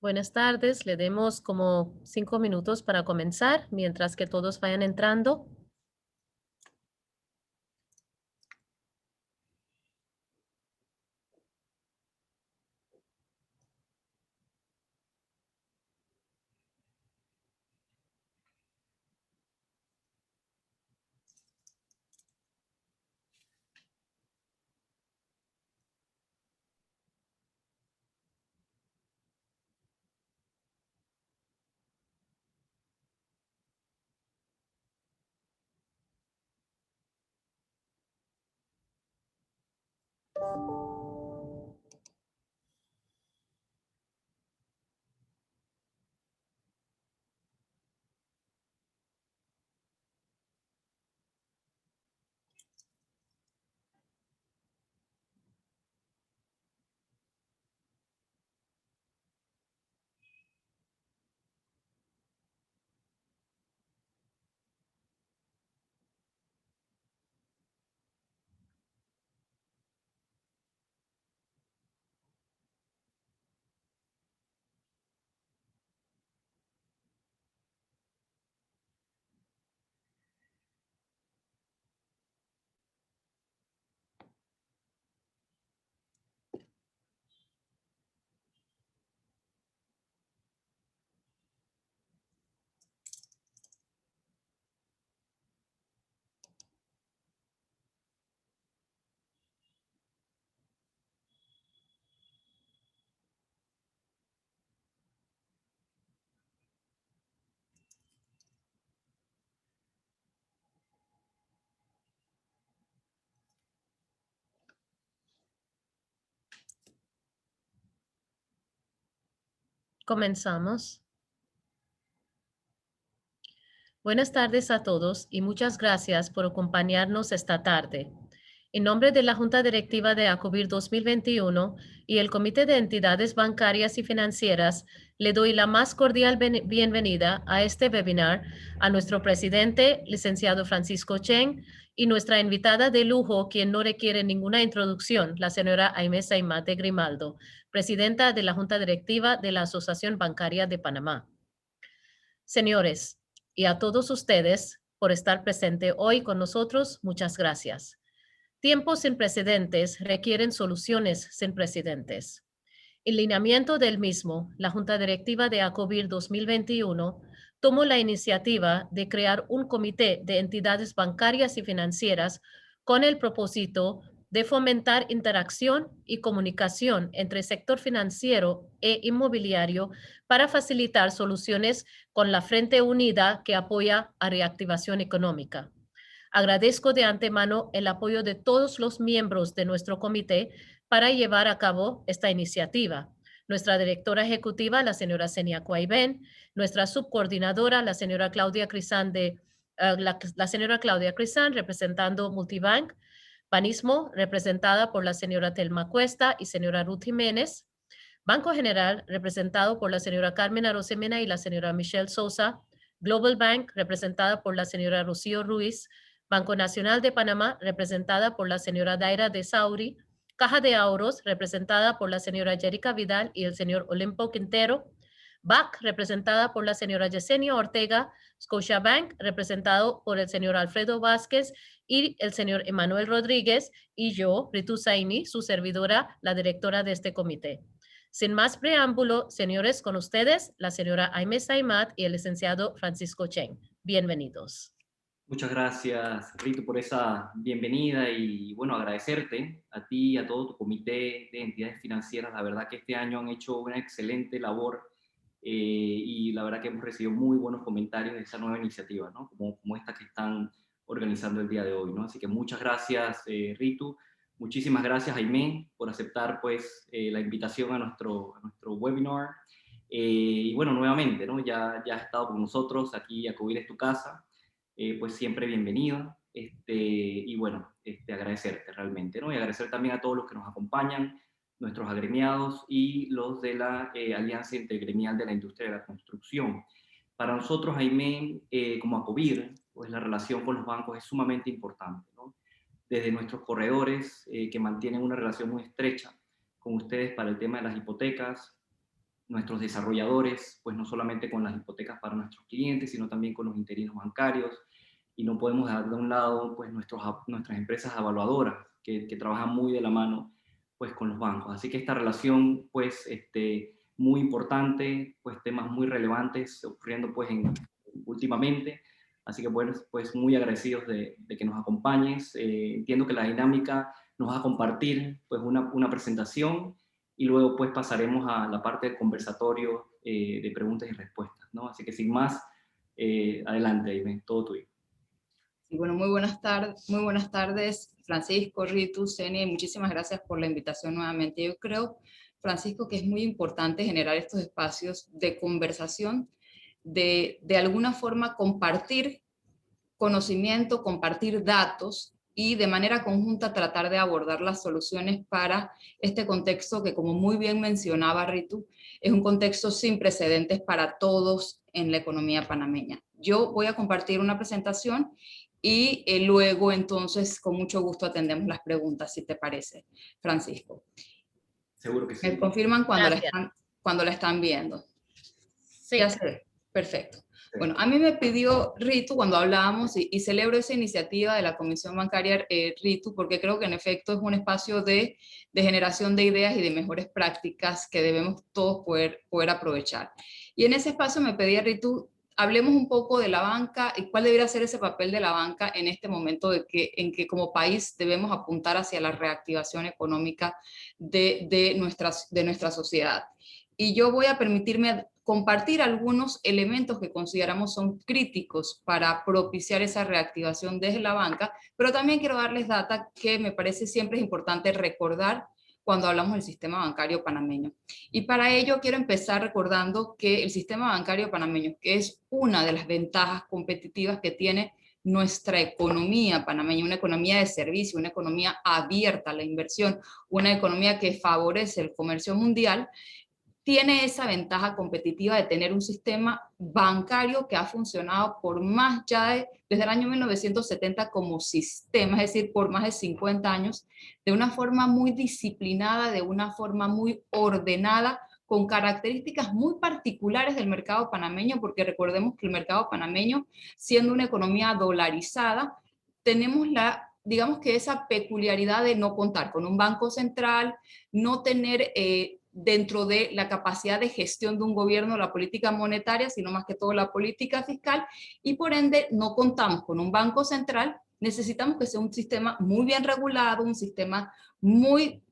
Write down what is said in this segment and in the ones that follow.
Buenas tardes, le demos como 5 minutos para comenzar, mientras que todos vayan entrando. Comenzamos. Buenas tardes a todos y muchas gracias por acompañarnos esta tarde. En nombre de la Junta Directiva de ACOBIR 2021 y el Comité de Entidades Bancarias y Financieras, le doy la más cordial bienvenida a este webinar a nuestro presidente, licenciado Francisco Cheng, y nuestra invitada de lujo, quien no requiere ninguna introducción, la señora Aimé Saimate Grimaldo, presidenta de la Junta Directiva de la Asociación Bancaria de Panamá. Señores, y a todos ustedes por estar presente hoy con nosotros, muchas gracias. Tiempos sin precedentes requieren soluciones sin precedentes. En lineamiento del mismo, la Junta Directiva de ACOBIR 2021 tomó la iniciativa de crear un comité de entidades bancarias y financieras con el propósito de fomentar interacción y comunicación entre el sector financiero e inmobiliario para facilitar soluciones con la Frente Unida que apoya a reactivación económica. Agradezco de antemano el apoyo de todos los miembros de nuestro comité para llevar a cabo esta iniciativa. Nuestra directora ejecutiva, la señora Senia Cuaibén, nuestra subcoordinadora, la señora Claudia Crisan, la señora Claudia Crisan, representando Multibank, Banismo, representada por la señora Telma Cuesta y señora Ruth Jiménez, Banco General, representado por la señora Carmen Arosemena y la señora Michelle Sosa, Global Bank, representada por la señora Rocío Ruiz, Banco Nacional de Panamá, representada por la señora Daira de Sauri, Caja de Ahorros, representada por la señora Jerica Vidal y el señor Olimpo Quintero, BAC, representada por la señora Yesenia Ortega, Scotiabank, representado por el señor Alfredo Vázquez y el señor Emanuel Rodríguez, y yo, Ritu Saini, su servidora, la directora de este comité. Sin más preámbulo, señores, con ustedes, la señora Aimé Saimat y el licenciado Francisco Cheng. Bienvenidos. Muchas gracias, Rito, por esa bienvenida y, bueno, agradecerte a ti y a todo tu comité de entidades financieras. La verdad que este año han hecho una excelente labor y la verdad que hemos recibido muy buenos comentarios de esta nueva iniciativa, ¿no? Como esta que están organizando el día de hoy, ¿no? Así que muchas gracias, Ritu. Muchísimas gracias, Aimé, por aceptar, pues, la invitación a nuestro webinar. Y, bueno, nuevamente, ¿no? Ya has estado con nosotros aquí, ACOBIR es tu casa. Pues siempre bienvenido. Y bueno, agradecerte realmente, ¿no? Y agradecer también a todos los que nos acompañan, nuestros agremiados y los de la Alianza Intergremial de la Industria de la Construcción. Para nosotros, Jaime, como ACOBIR, pues la relación con los bancos es sumamente importante, ¿no? desde nuestros corredores, que mantienen una relación muy estrecha con ustedes para el tema de las hipotecas, nuestros desarrolladores, pues no solamente con las hipotecas para nuestros clientes, sino también con los interinos bancarios, y no podemos dejar de un lado pues nuestras empresas evaluadoras, que trabajan muy de la mano pues con los bancos. Así que esta relación pues muy importante, pues temas muy relevantes ocurriendo pues últimamente. Así que bueno, pues muy agradecidos de que nos acompañes. Entiendo que la dinámica nos va a compartir pues una presentación y luego pues pasaremos a la parte del conversatorio de preguntas y respuestas, ¿no? Así que sin más, adelante, Aime, todo tuyo. Y bueno, muy buenas tardes, Francisco, Ritu, Seni, muchísimas gracias por la invitación nuevamente. Yo creo, Francisco, que es muy importante generar estos espacios de conversación, de alguna forma compartir conocimiento, compartir datos y de manera conjunta tratar de abordar las soluciones para este contexto que, como muy bien mencionaba Ritu, es un contexto sin precedentes para todos en la economía panameña. Yo voy a compartir una presentación y luego entonces con mucho gusto atendemos las preguntas, si te parece, Francisco. Seguro que sí. Me confirman Gracias. cuando la están viendo. Sí. Ya se ve. Perfecto. Bueno, a mí me pidió Ritu cuando hablábamos y celebro esa iniciativa de la Comisión Bancaria Ritu porque creo que en efecto es un espacio de generación de ideas y de mejores prácticas que debemos todos poder aprovechar. Y en ese espacio me pedía Ritu, hablemos un poco de la banca y cuál debería ser ese papel de la banca en este momento en que como país debemos apuntar hacia la reactivación económica de nuestra sociedad. Y yo voy a permitirme compartir algunos elementos que consideramos son críticos para propiciar esa reactivación desde la banca, pero también quiero darles data que me parece siempre es importante recordar cuando hablamos del sistema bancario panameño. Y para ello quiero empezar recordando que el sistema bancario panameño, que es una de las ventajas competitivas que tiene nuestra economía panameña, una economía de servicio, una economía abierta a la inversión, una economía que favorece el comercio mundial, tiene esa ventaja competitiva de tener un sistema bancario que ha funcionado por más desde el año 1970 como sistema, es decir, por más de 50 años, de una forma muy disciplinada, de una forma muy ordenada, con características muy particulares del mercado panameño, porque recordemos que el mercado panameño, siendo una economía dolarizada, tenemos digamos que esa peculiaridad de no contar con un banco central, no tener dentro de la capacidad de gestión de un gobierno la política monetaria, sino más que todo la política fiscal, y por ende no contamos con un banco central, necesitamos que sea un sistema muy bien regulado, un sistema muy,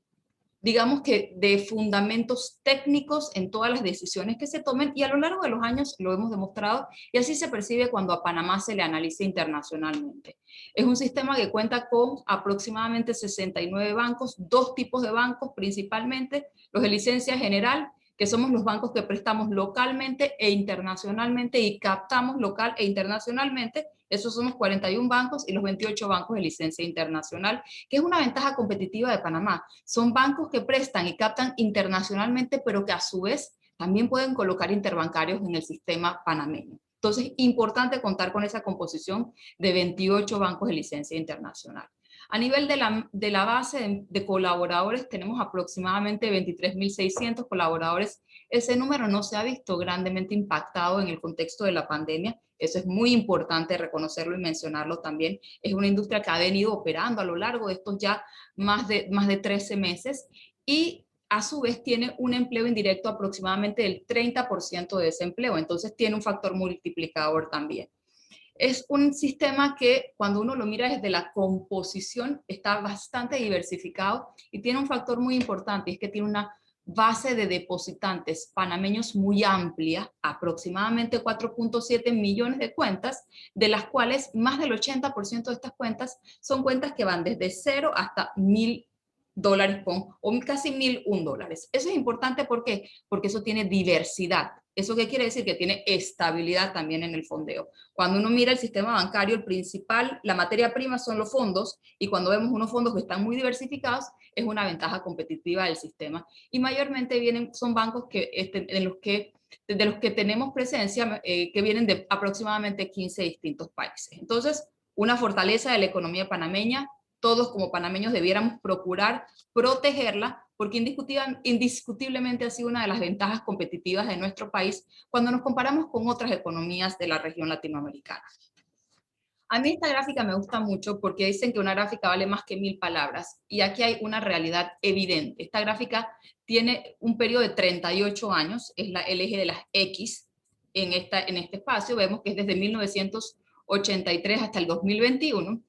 digamos que de fundamentos técnicos en todas las decisiones que se tomen, y a lo largo de los años lo hemos demostrado, y así se percibe cuando a Panamá se le analiza internacionalmente. Es un sistema que cuenta con aproximadamente 69 bancos, dos tipos de bancos principalmente, los de licencia general, que somos los bancos que prestamos localmente e internacionalmente y captamos local e internacionalmente, esos son los 41 bancos, y los 28 bancos de licencia internacional, que es una ventaja competitiva de Panamá. Son bancos que prestan y captan internacionalmente, pero que a su vez también pueden colocar interbancarios en el sistema panameño. Entonces, importante contar con esa composición de 28 bancos de licencia internacional. A nivel de la base de colaboradores, tenemos aproximadamente 23.600 colaboradores. Ese número no se ha visto grandemente impactado en el contexto de la pandemia. Eso es muy importante reconocerlo y mencionarlo también. Es una industria que ha venido operando a lo largo de estos ya más de 13 meses y a su vez tiene un empleo indirecto aproximadamente del 30% de desempleo. Entonces tiene un factor multiplicador también. Es un sistema que cuando uno lo mira desde la composición está bastante diversificado y tiene un factor muy importante, y es que tiene una base de depositantes panameños muy amplia, aproximadamente 4.7 millones de cuentas, de las cuales más del 80% de estas cuentas son cuentas que van desde 0 hasta $1.000 o casi $1.001. Eso es importante, ¿por qué? Porque eso tiene diversidad. ¿Eso qué quiere decir? Que tiene estabilidad también en el fondeo. Cuando uno mira el sistema bancario, el principal, la materia prima son los fondos, y cuando vemos unos fondos que están muy diversificados, es una ventaja competitiva del sistema. Y mayormente son bancos de los que tenemos presencia, que vienen de aproximadamente 15 distintos países. Entonces, una fortaleza de la economía panameña, todos como panameños debiéramos procurar protegerla, porque indiscutiblemente ha sido una de las ventajas competitivas de nuestro país cuando nos comparamos con otras economías de la región latinoamericana. A mí esta gráfica me gusta mucho porque dicen que una gráfica vale más que 1000 palabras, y aquí hay una realidad evidente. Esta gráfica tiene un periodo de 38 años, es el eje de las X en este espacio, vemos que es desde 1983 hasta el 2021,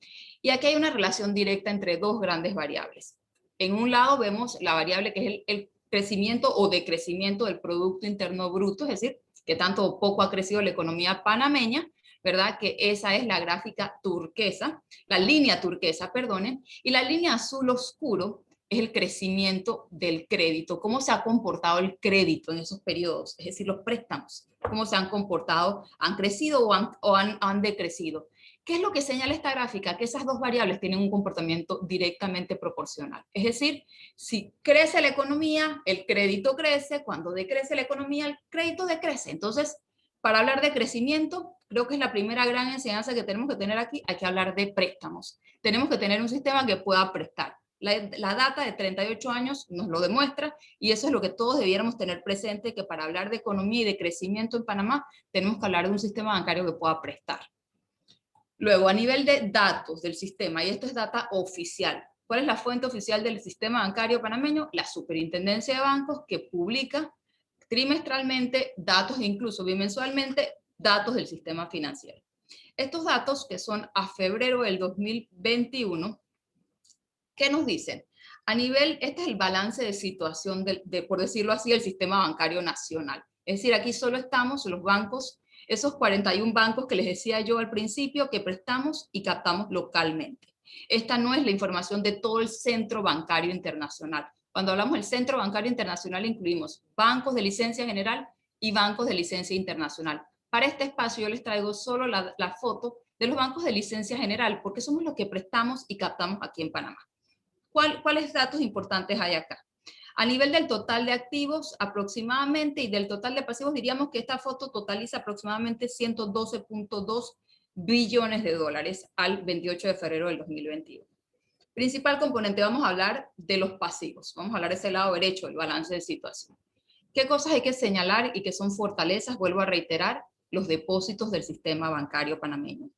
y aquí hay una relación directa entre dos grandes variables. En un lado vemos la variable que es el crecimiento o decrecimiento del Producto Interno Bruto, es decir, que tanto o poco ha crecido la economía panameña, ¿verdad? Que esa es la gráfica turquesa, la línea turquesa, perdonen, y la línea azul oscuro es el crecimiento del crédito, cómo se ha comportado el crédito en esos periodos, es decir, los préstamos, cómo se han comportado, han crecido o han decrecido. ¿Qué es lo que señala esta gráfica? Que esas dos variables tienen un comportamiento directamente proporcional. Es decir, si crece la economía, el crédito crece, cuando decrece la economía, el crédito decrece. Entonces, para hablar de crecimiento, creo que es la primera gran enseñanza que tenemos que tener aquí, hay que hablar de préstamos. Tenemos que tener un sistema que pueda prestar. La data de 38 años nos lo demuestra, y eso es lo que todos debiéramos tener presente, que para hablar de economía y de crecimiento en Panamá, tenemos que hablar de un sistema bancario que pueda prestar. Luego, a nivel de datos del sistema, y esto es data oficial, ¿cuál es la fuente oficial del sistema bancario panameño? La Superintendencia de Bancos, que publica trimestralmente datos e incluso bimensualmente datos del sistema financiero. Estos datos, que son a febrero del 2021, ¿qué nos dicen? A nivel, este es el balance de situación por decirlo así, del sistema bancario nacional. Es decir, aquí solo estamos los bancos, esos 41 bancos que les decía yo al principio, que prestamos y captamos localmente. Esta no es la información de todo el centro bancario internacional. Cuando hablamos del centro bancario internacional, incluimos bancos de licencia general y bancos de licencia internacional. Para este espacio yo les traigo solo la foto de los bancos de licencia general, porque somos los que prestamos y captamos aquí en Panamá. ¿Cuáles datos importantes hay acá? A nivel del total de activos aproximadamente, y del total de pasivos, diríamos que esta foto totaliza aproximadamente 112.2 billones de dólares al 28 de febrero del 2021. Principal componente, vamos a hablar de los pasivos. Vamos a hablar de ese lado derecho, el balance de situación. ¿Qué cosas hay que señalar y que son fortalezas? Vuelvo a reiterar, los depósitos del sistema bancario panameño.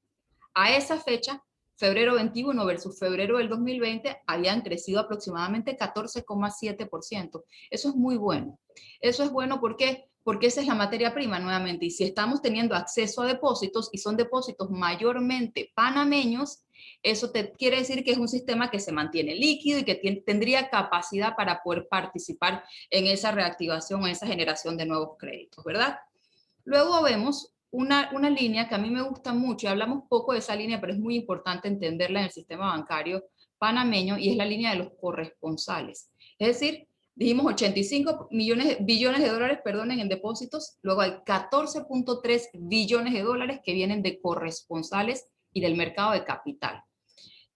A esa fecha, febrero 21 versus febrero del 2020, habían crecido aproximadamente 14,7%. Eso es muy bueno. Eso es bueno, ¿por qué? Porque esa es la materia prima nuevamente. Y si estamos teniendo acceso a depósitos, y son depósitos mayormente panameños, eso quiere decir que es un sistema que se mantiene líquido y que tendría capacidad para poder participar en esa reactivación, en esa generación de nuevos créditos, ¿verdad? Luego vemos una línea que a mí me gusta mucho, y hablamos poco de esa línea, pero es muy importante entenderla en el sistema bancario panameño, y es la línea de los corresponsales. Es decir, dijimos 85 billones de dólares, perdonen, en depósitos, luego hay 14.3 billones de dólares que vienen de corresponsales y del mercado de capital.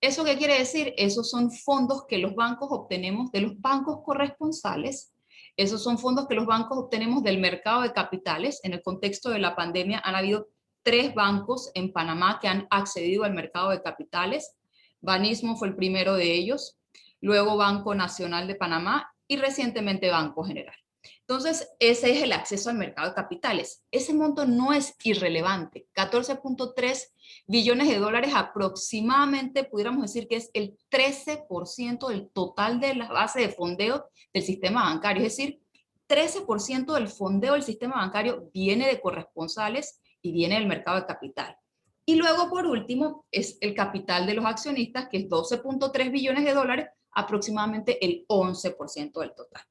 ¿Eso qué quiere decir? Esos son fondos que los bancos obtenemos de los bancos corresponsales. Esos son fondos que los bancos obtenemos del mercado de capitales. En el contexto de la pandemia han habido 3 bancos en Panamá que han accedido al mercado de capitales. Banismo fue el primero de ellos, luego Banco Nacional de Panamá y recientemente Banco General. Entonces, ese es el acceso al mercado de capitales. Ese monto no es irrelevante. 14.3 billones de dólares aproximadamente, pudiéramos decir que es el 13% del total de la base de fondeo del sistema bancario. Es decir, 13% del fondeo del sistema bancario viene de corresponsales y viene del mercado de capital. Y luego, por último, es el capital de los accionistas, que es 12.3 billones de dólares, aproximadamente el 11% del total.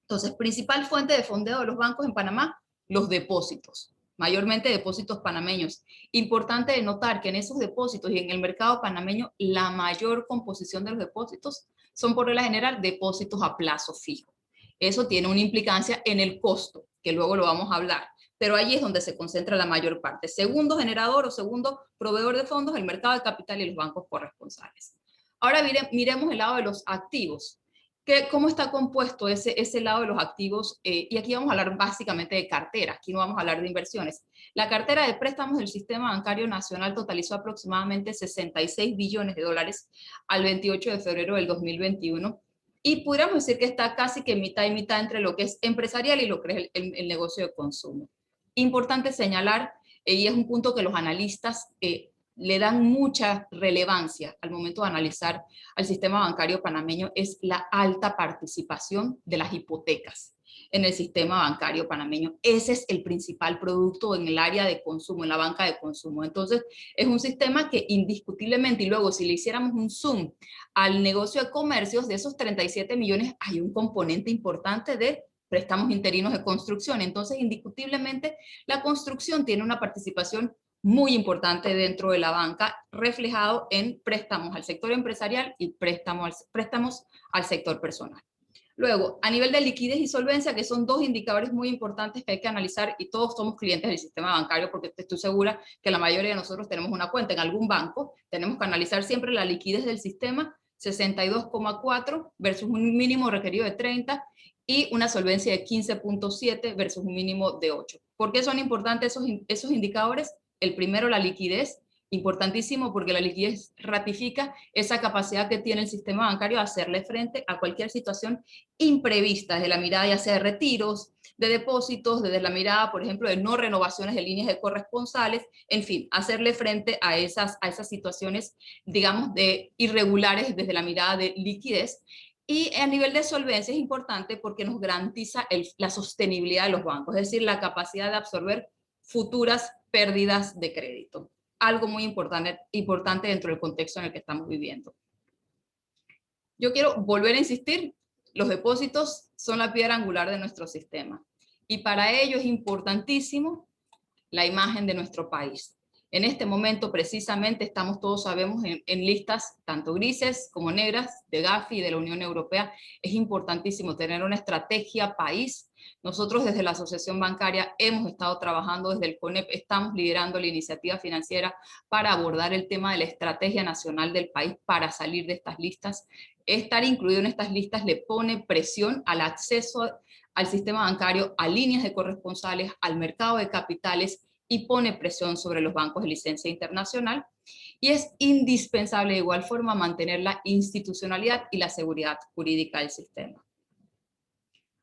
Entonces, principal fuente de fondeo de los bancos en Panamá, los depósitos, mayormente depósitos panameños. Importante de notar que en esos depósitos y en el mercado panameño, la mayor composición de los depósitos son por regla general depósitos a plazo fijo. Eso tiene una implicancia en el costo, que luego lo vamos a hablar, pero allí es donde se concentra la mayor parte. Segundo generador o segundo proveedor de fondos, el mercado de capital y los bancos corresponsales. Ahora miremos el lado de los activos. ¿Cómo está compuesto ese lado de los activos? Y aquí vamos a hablar básicamente de cartera, aquí no vamos a hablar de inversiones. La cartera de préstamos del Sistema Bancario Nacional totalizó aproximadamente 66 billones de dólares al 28 de febrero del 2021, y pudiéramos decir que está casi que mitad y mitad entre lo que es empresarial y lo que es el negocio de consumo. Importante señalar, y es un punto que los analistas le dan mucha relevancia al momento de analizar al sistema bancario panameño, es la alta participación de las hipotecas en el sistema bancario panameño. Ese es el principal producto en el área de consumo, en la banca de consumo. Entonces, es un sistema que indiscutiblemente, y luego si le hiciéramos un zoom al negocio de comercios, de esos 37 millones, hay un componente importante de préstamos interinos de construcción. Entonces, indiscutiblemente, la construcción tiene una participación muy importante dentro de la banca, reflejado en préstamos al sector empresarial y préstamos al sector personal. Luego, a nivel de liquidez y solvencia, que son dos indicadores muy importantes que hay que analizar, y todos somos clientes del sistema bancario, porque estoy segura que la mayoría de nosotros tenemos una cuenta en algún banco, tenemos que analizar siempre la liquidez del sistema, 62,4 versus un mínimo requerido de 30, y una solvencia de 15,7 versus un mínimo de 8. ¿Por qué son importantes esos indicadores? El primero, la liquidez, importantísimo porque la liquidez ratifica esa capacidad que tiene el sistema bancario de hacerle frente a cualquier situación imprevista, desde la mirada ya sea de retiros, de depósitos, desde la mirada, por ejemplo, de no renovaciones de líneas de corresponsales, en fin, hacerle frente a esas situaciones, digamos, de irregulares desde la mirada de liquidez. Y a nivel de solvencia es importante porque nos garantiza la sostenibilidad de los bancos, es decir, la capacidad de absorber futuras pérdidas de crédito. Algo muy importante dentro del contexto en el que estamos viviendo. Yo quiero volver a insistir, los depósitos son la piedra angular de nuestro sistema. Y para ello es importantísimo la imagen de nuestro país. En este momento, precisamente, estamos, todos sabemos, en listas tanto grises como negras de Gafi y de la Unión Europea. Es importantísimo tener una estrategia país. Nosotros desde la Asociación Bancaria hemos estado trabajando desde el CONEP, estamos liderando la iniciativa financiera para abordar el tema de la estrategia nacional del país para salir de estas listas. Estar incluido en estas listas le pone presión al acceso al sistema bancario, a líneas de corresponsales, al mercado de capitales, y pone presión sobre los bancos de licencia internacional, y es indispensable de igual forma mantener la institucionalidad y la seguridad jurídica del sistema.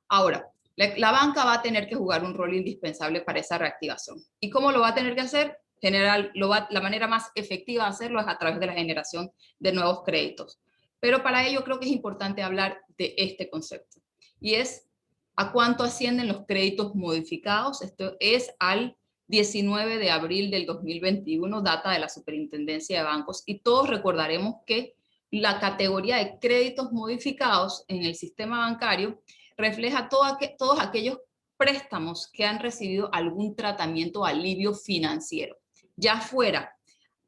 Ahora, la banca va a tener que jugar un rol indispensable para esa reactivación. ¿Y cómo lo va a tener que hacer? La manera más efectiva de hacerlo es a través de la generación de nuevos créditos. Pero para ello creo que es importante hablar de este concepto, y es a cuánto ascienden los créditos modificados. Esto es al 19 de abril del 2021, data de la Superintendencia de Bancos, y todos recordaremos que la categoría de créditos modificados en el sistema bancario refleja todos aquellos préstamos que han recibido algún tratamiento o alivio financiero, ya fuera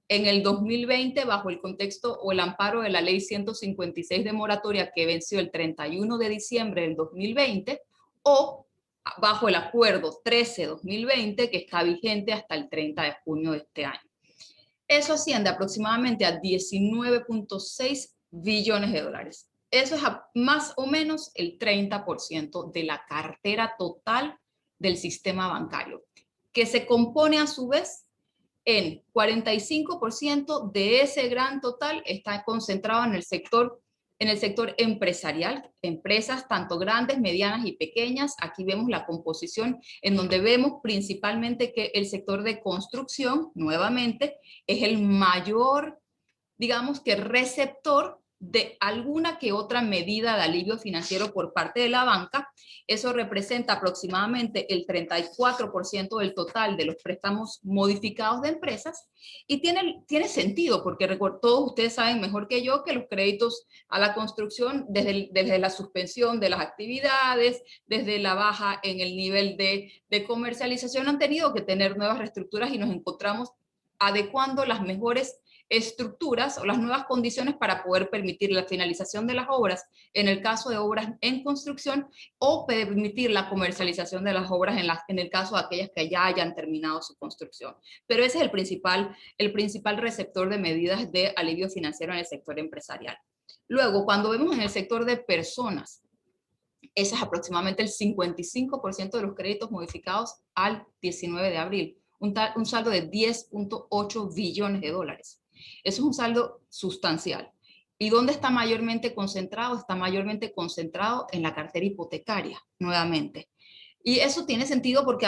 en el 2020 bajo el contexto o el amparo de la Ley 156 de moratoria que venció el 31 de diciembre del 2020, o bajo el acuerdo 13-2020 que está vigente hasta el 30 de junio de este año. Eso asciende aproximadamente a 19,6 billones de dólares. Eso es más o menos el 30% de la cartera total del sistema bancario, que se compone a su vez en 45% de ese gran total está concentrado en el sector empresarial, empresas tanto grandes, medianas y pequeñas. Aquí vemos la composición en donde vemos principalmente que el sector de construcción, nuevamente, es el mayor, digamos que receptor de alguna que otra medida de alivio financiero por parte de la banca. Eso representa aproximadamente el 34% del total de los préstamos modificados de empresas, y tiene sentido porque todos ustedes saben mejor que yo que los créditos a la construcción, desde la suspensión de las actividades, desde la baja en el nivel de comercialización, han tenido que tener nuevas reestructuras, y nos encontramos adecuando las mejores estructuras o las nuevas condiciones para poder permitir la finalización de las obras en el caso de obras en construcción, o permitir la comercialización de las obras en el caso de aquellas que ya hayan terminado su construcción. Pero ese es el principal receptor de medidas de alivio financiero en el sector empresarial. Luego, cuando vemos en el sector de personas, ese es aproximadamente el 55% de los créditos modificados al 19 de abril, un saldo de 10.8 billones de dólares. Eso es un saldo sustancial. ¿Y dónde está mayormente concentrado? Está mayormente concentrado en la cartera hipotecaria, nuevamente. Y eso tiene sentido porque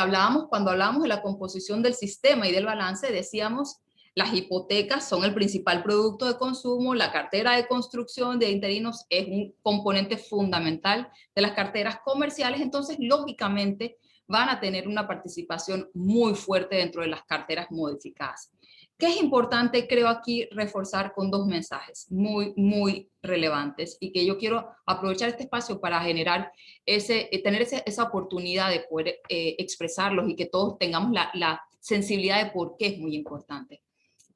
cuando hablábamos de la composición del sistema y del balance, decíamos las hipotecas son el principal producto de consumo, la cartera de construcción de interinos es un componente fundamental de las carteras comerciales, entonces lógicamente van a tener una participación muy fuerte dentro de las carteras modificadas. ¿Qué es importante, creo, aquí reforzar con dos mensajes muy relevantes y que yo quiero aprovechar este espacio para generar tener esa oportunidad de poder expresarlos y que todos tengamos la sensibilidad de por qué es muy importante?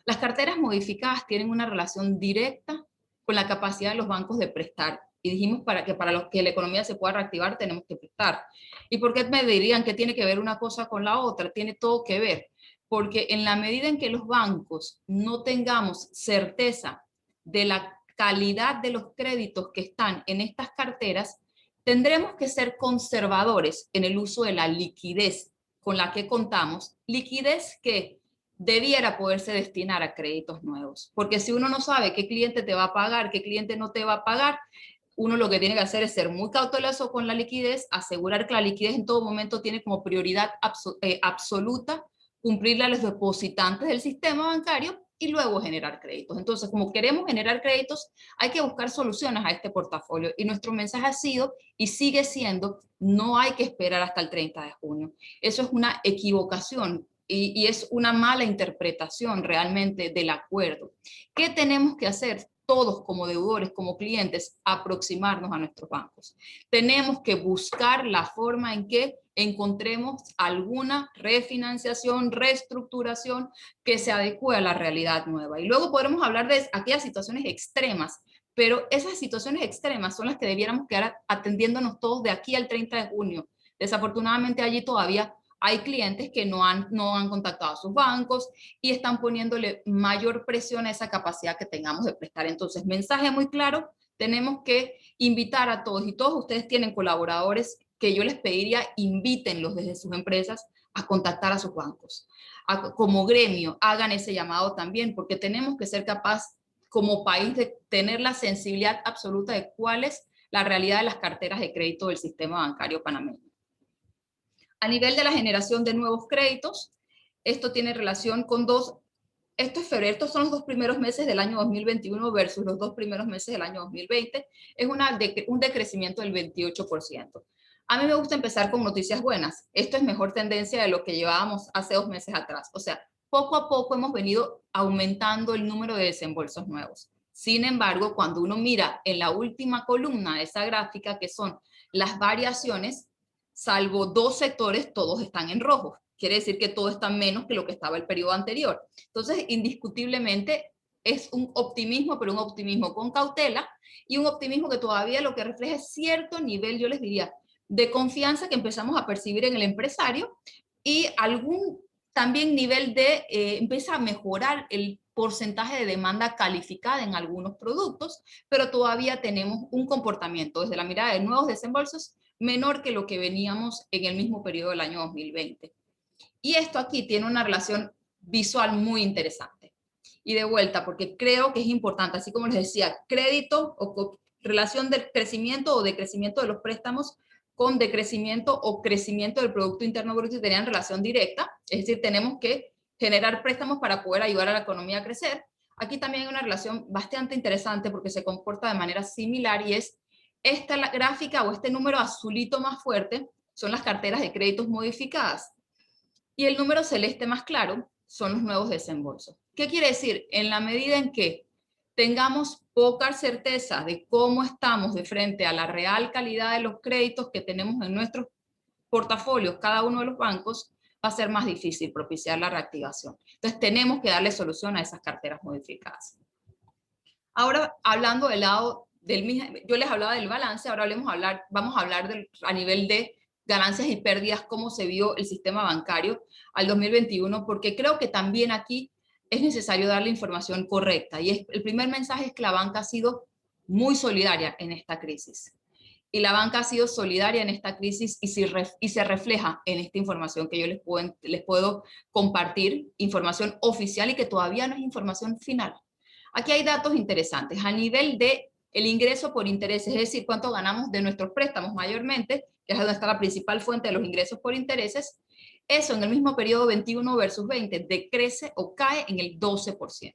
Las carteras modificadas tienen una relación directa con la capacidad de los bancos de prestar. Y dijimos para los que la economía se pueda reactivar tenemos que prestar. ¿Y por qué me dirían que tiene que ver una cosa con la otra? Tiene todo que ver. Porque en la medida en que los bancos no tengamos certeza de la calidad de los créditos que están en estas carteras, tendremos que ser conservadores en el uso de la liquidez con la que contamos, liquidez que debiera poderse destinar a créditos nuevos. Porque si uno no sabe qué cliente te va a pagar, qué cliente no te va a pagar, uno lo que tiene que hacer es ser muy cauteloso con la liquidez, asegurar que la liquidez en todo momento tiene como prioridad absoluta cumplirle a los depositantes del sistema bancario y luego generar créditos. Entonces, como queremos generar créditos, hay que buscar soluciones a este portafolio. Y nuestro mensaje ha sido y sigue siendo, no hay que esperar hasta el 30 de junio. Eso es una equivocación y es una mala interpretación realmente del acuerdo. ¿Qué tenemos que hacer? Todos como deudores, como clientes, aproximarnos a nuestros bancos. Tenemos que buscar la forma en que encontremos alguna refinanciación, reestructuración que se adecue a la realidad nueva. Y luego podremos hablar de aquellas situaciones extremas, pero esas situaciones extremas son las que debiéramos quedar atendiéndonos todos de aquí al 30 de junio. Desafortunadamente allí todavía hay clientes que no han contactado a sus bancos y están poniéndole mayor presión a esa capacidad que tengamos de prestar. Entonces, mensaje muy claro, tenemos que invitar a todos y todos ustedes tienen colaboradores que yo les pediría, invítenlos desde sus empresas a contactar a sus bancos. Como gremio, hagan ese llamado también, porque tenemos que ser capaces como país de tener la sensibilidad absoluta de cuál es la realidad de las carteras de crédito del sistema bancario panameño. A nivel de la generación de nuevos créditos, esto tiene relación con esto es febrero, estos son los 2 primeros meses del año 2021 versus los 2 primeros meses del año 2020, es un decrecimiento del 28%. A mí me gusta empezar con noticias buenas. Esto es mejor tendencia de lo que llevábamos hace 2 meses atrás. O sea, poco a poco hemos venido aumentando el número de desembolsos nuevos. Sin embargo, cuando uno mira en la última columna de esa gráfica, que son las variaciones, salvo 2 sectores, todos están en rojo. Quiere decir que todo está menos que lo que estaba el periodo anterior. Entonces, indiscutiblemente, es un optimismo, pero un optimismo con cautela y un optimismo que todavía lo que refleja es cierto nivel, yo les diría, de confianza que empezamos a percibir en el empresario y algún también nivel de, empieza a mejorar el porcentaje de demanda calificada en algunos productos, pero todavía tenemos un comportamiento desde la mirada de nuevos desembolsos menor que lo que veníamos en el mismo periodo del año 2020. Y esto aquí tiene una relación visual muy interesante. Y de vuelta, porque creo que es importante, así como les decía, crédito o relación del crecimiento o decrecimiento de los préstamos con decrecimiento o crecimiento del Producto Interno Bruto tenían relación directa, es decir, tenemos que generar préstamos para poder ayudar a la economía a crecer. Aquí también hay una relación bastante interesante porque se comporta de manera similar y es esta gráfica o este número azulito más fuerte son las carteras de créditos modificadas y el número celeste más claro son los nuevos desembolsos. ¿Qué quiere decir? En la medida en que tengamos poca certeza de cómo estamos de frente a la real calidad de los créditos que tenemos en nuestros portafolios, cada uno de los bancos, va a ser más difícil propiciar la reactivación. Entonces tenemos que darle solución a esas carteras modificadas. Ahora, hablando del lado yo les hablaba del balance, ahora vamos a hablar a nivel de ganancias y pérdidas, cómo se vio el sistema bancario al 2021, porque creo que también aquí es necesario dar la información correcta. Y el primer mensaje es que la banca ha sido muy solidaria en esta crisis. Y la banca ha sido solidaria en esta crisis y se refleja en esta información que yo les puedo compartir, información oficial y que todavía no es información final. Aquí hay datos interesantes. A nivel de el ingreso por intereses, es decir, cuánto ganamos de nuestros préstamos mayormente, que es donde está la principal fuente de los ingresos por intereses, eso en el mismo periodo 21 versus 20 decrece o cae en el 12%.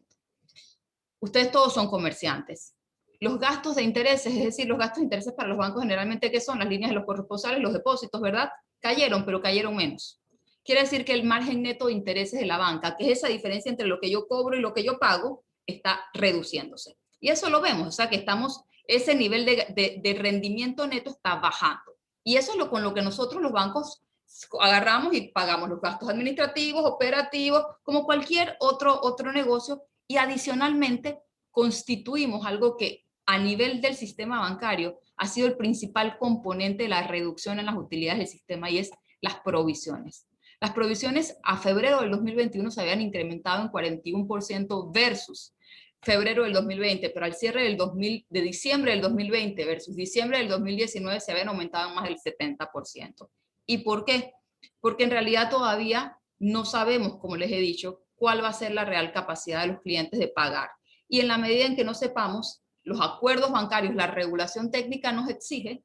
Ustedes todos son comerciantes. Los gastos de intereses, es decir, los gastos de intereses para los bancos generalmente, ¿qué son? Las líneas de los corresponsales, los depósitos, ¿verdad? Cayeron, pero cayeron menos. Quiere decir que el margen neto de intereses de la banca, que es esa diferencia entre lo que yo cobro y lo que yo pago, está reduciéndose. Y eso lo vemos, o sea que ese nivel de rendimiento neto está bajando. Y eso es con lo que nosotros los bancos agarramos y pagamos los gastos administrativos, operativos, como cualquier otro negocio, y adicionalmente constituimos algo que a nivel del sistema bancario ha sido el principal componente de la reducción en las utilidades del sistema, y es las provisiones. Las provisiones a febrero del 2021 se habían incrementado en 41% versus febrero del 2020, pero al cierre de diciembre del 2020 versus diciembre del 2019 se habían aumentado en más del 70%. ¿Y por qué? Porque en realidad todavía no sabemos, como les he dicho, cuál va a ser la real capacidad de los clientes de pagar. Y en la medida en que no sepamos, los acuerdos bancarios, la regulación técnica nos exige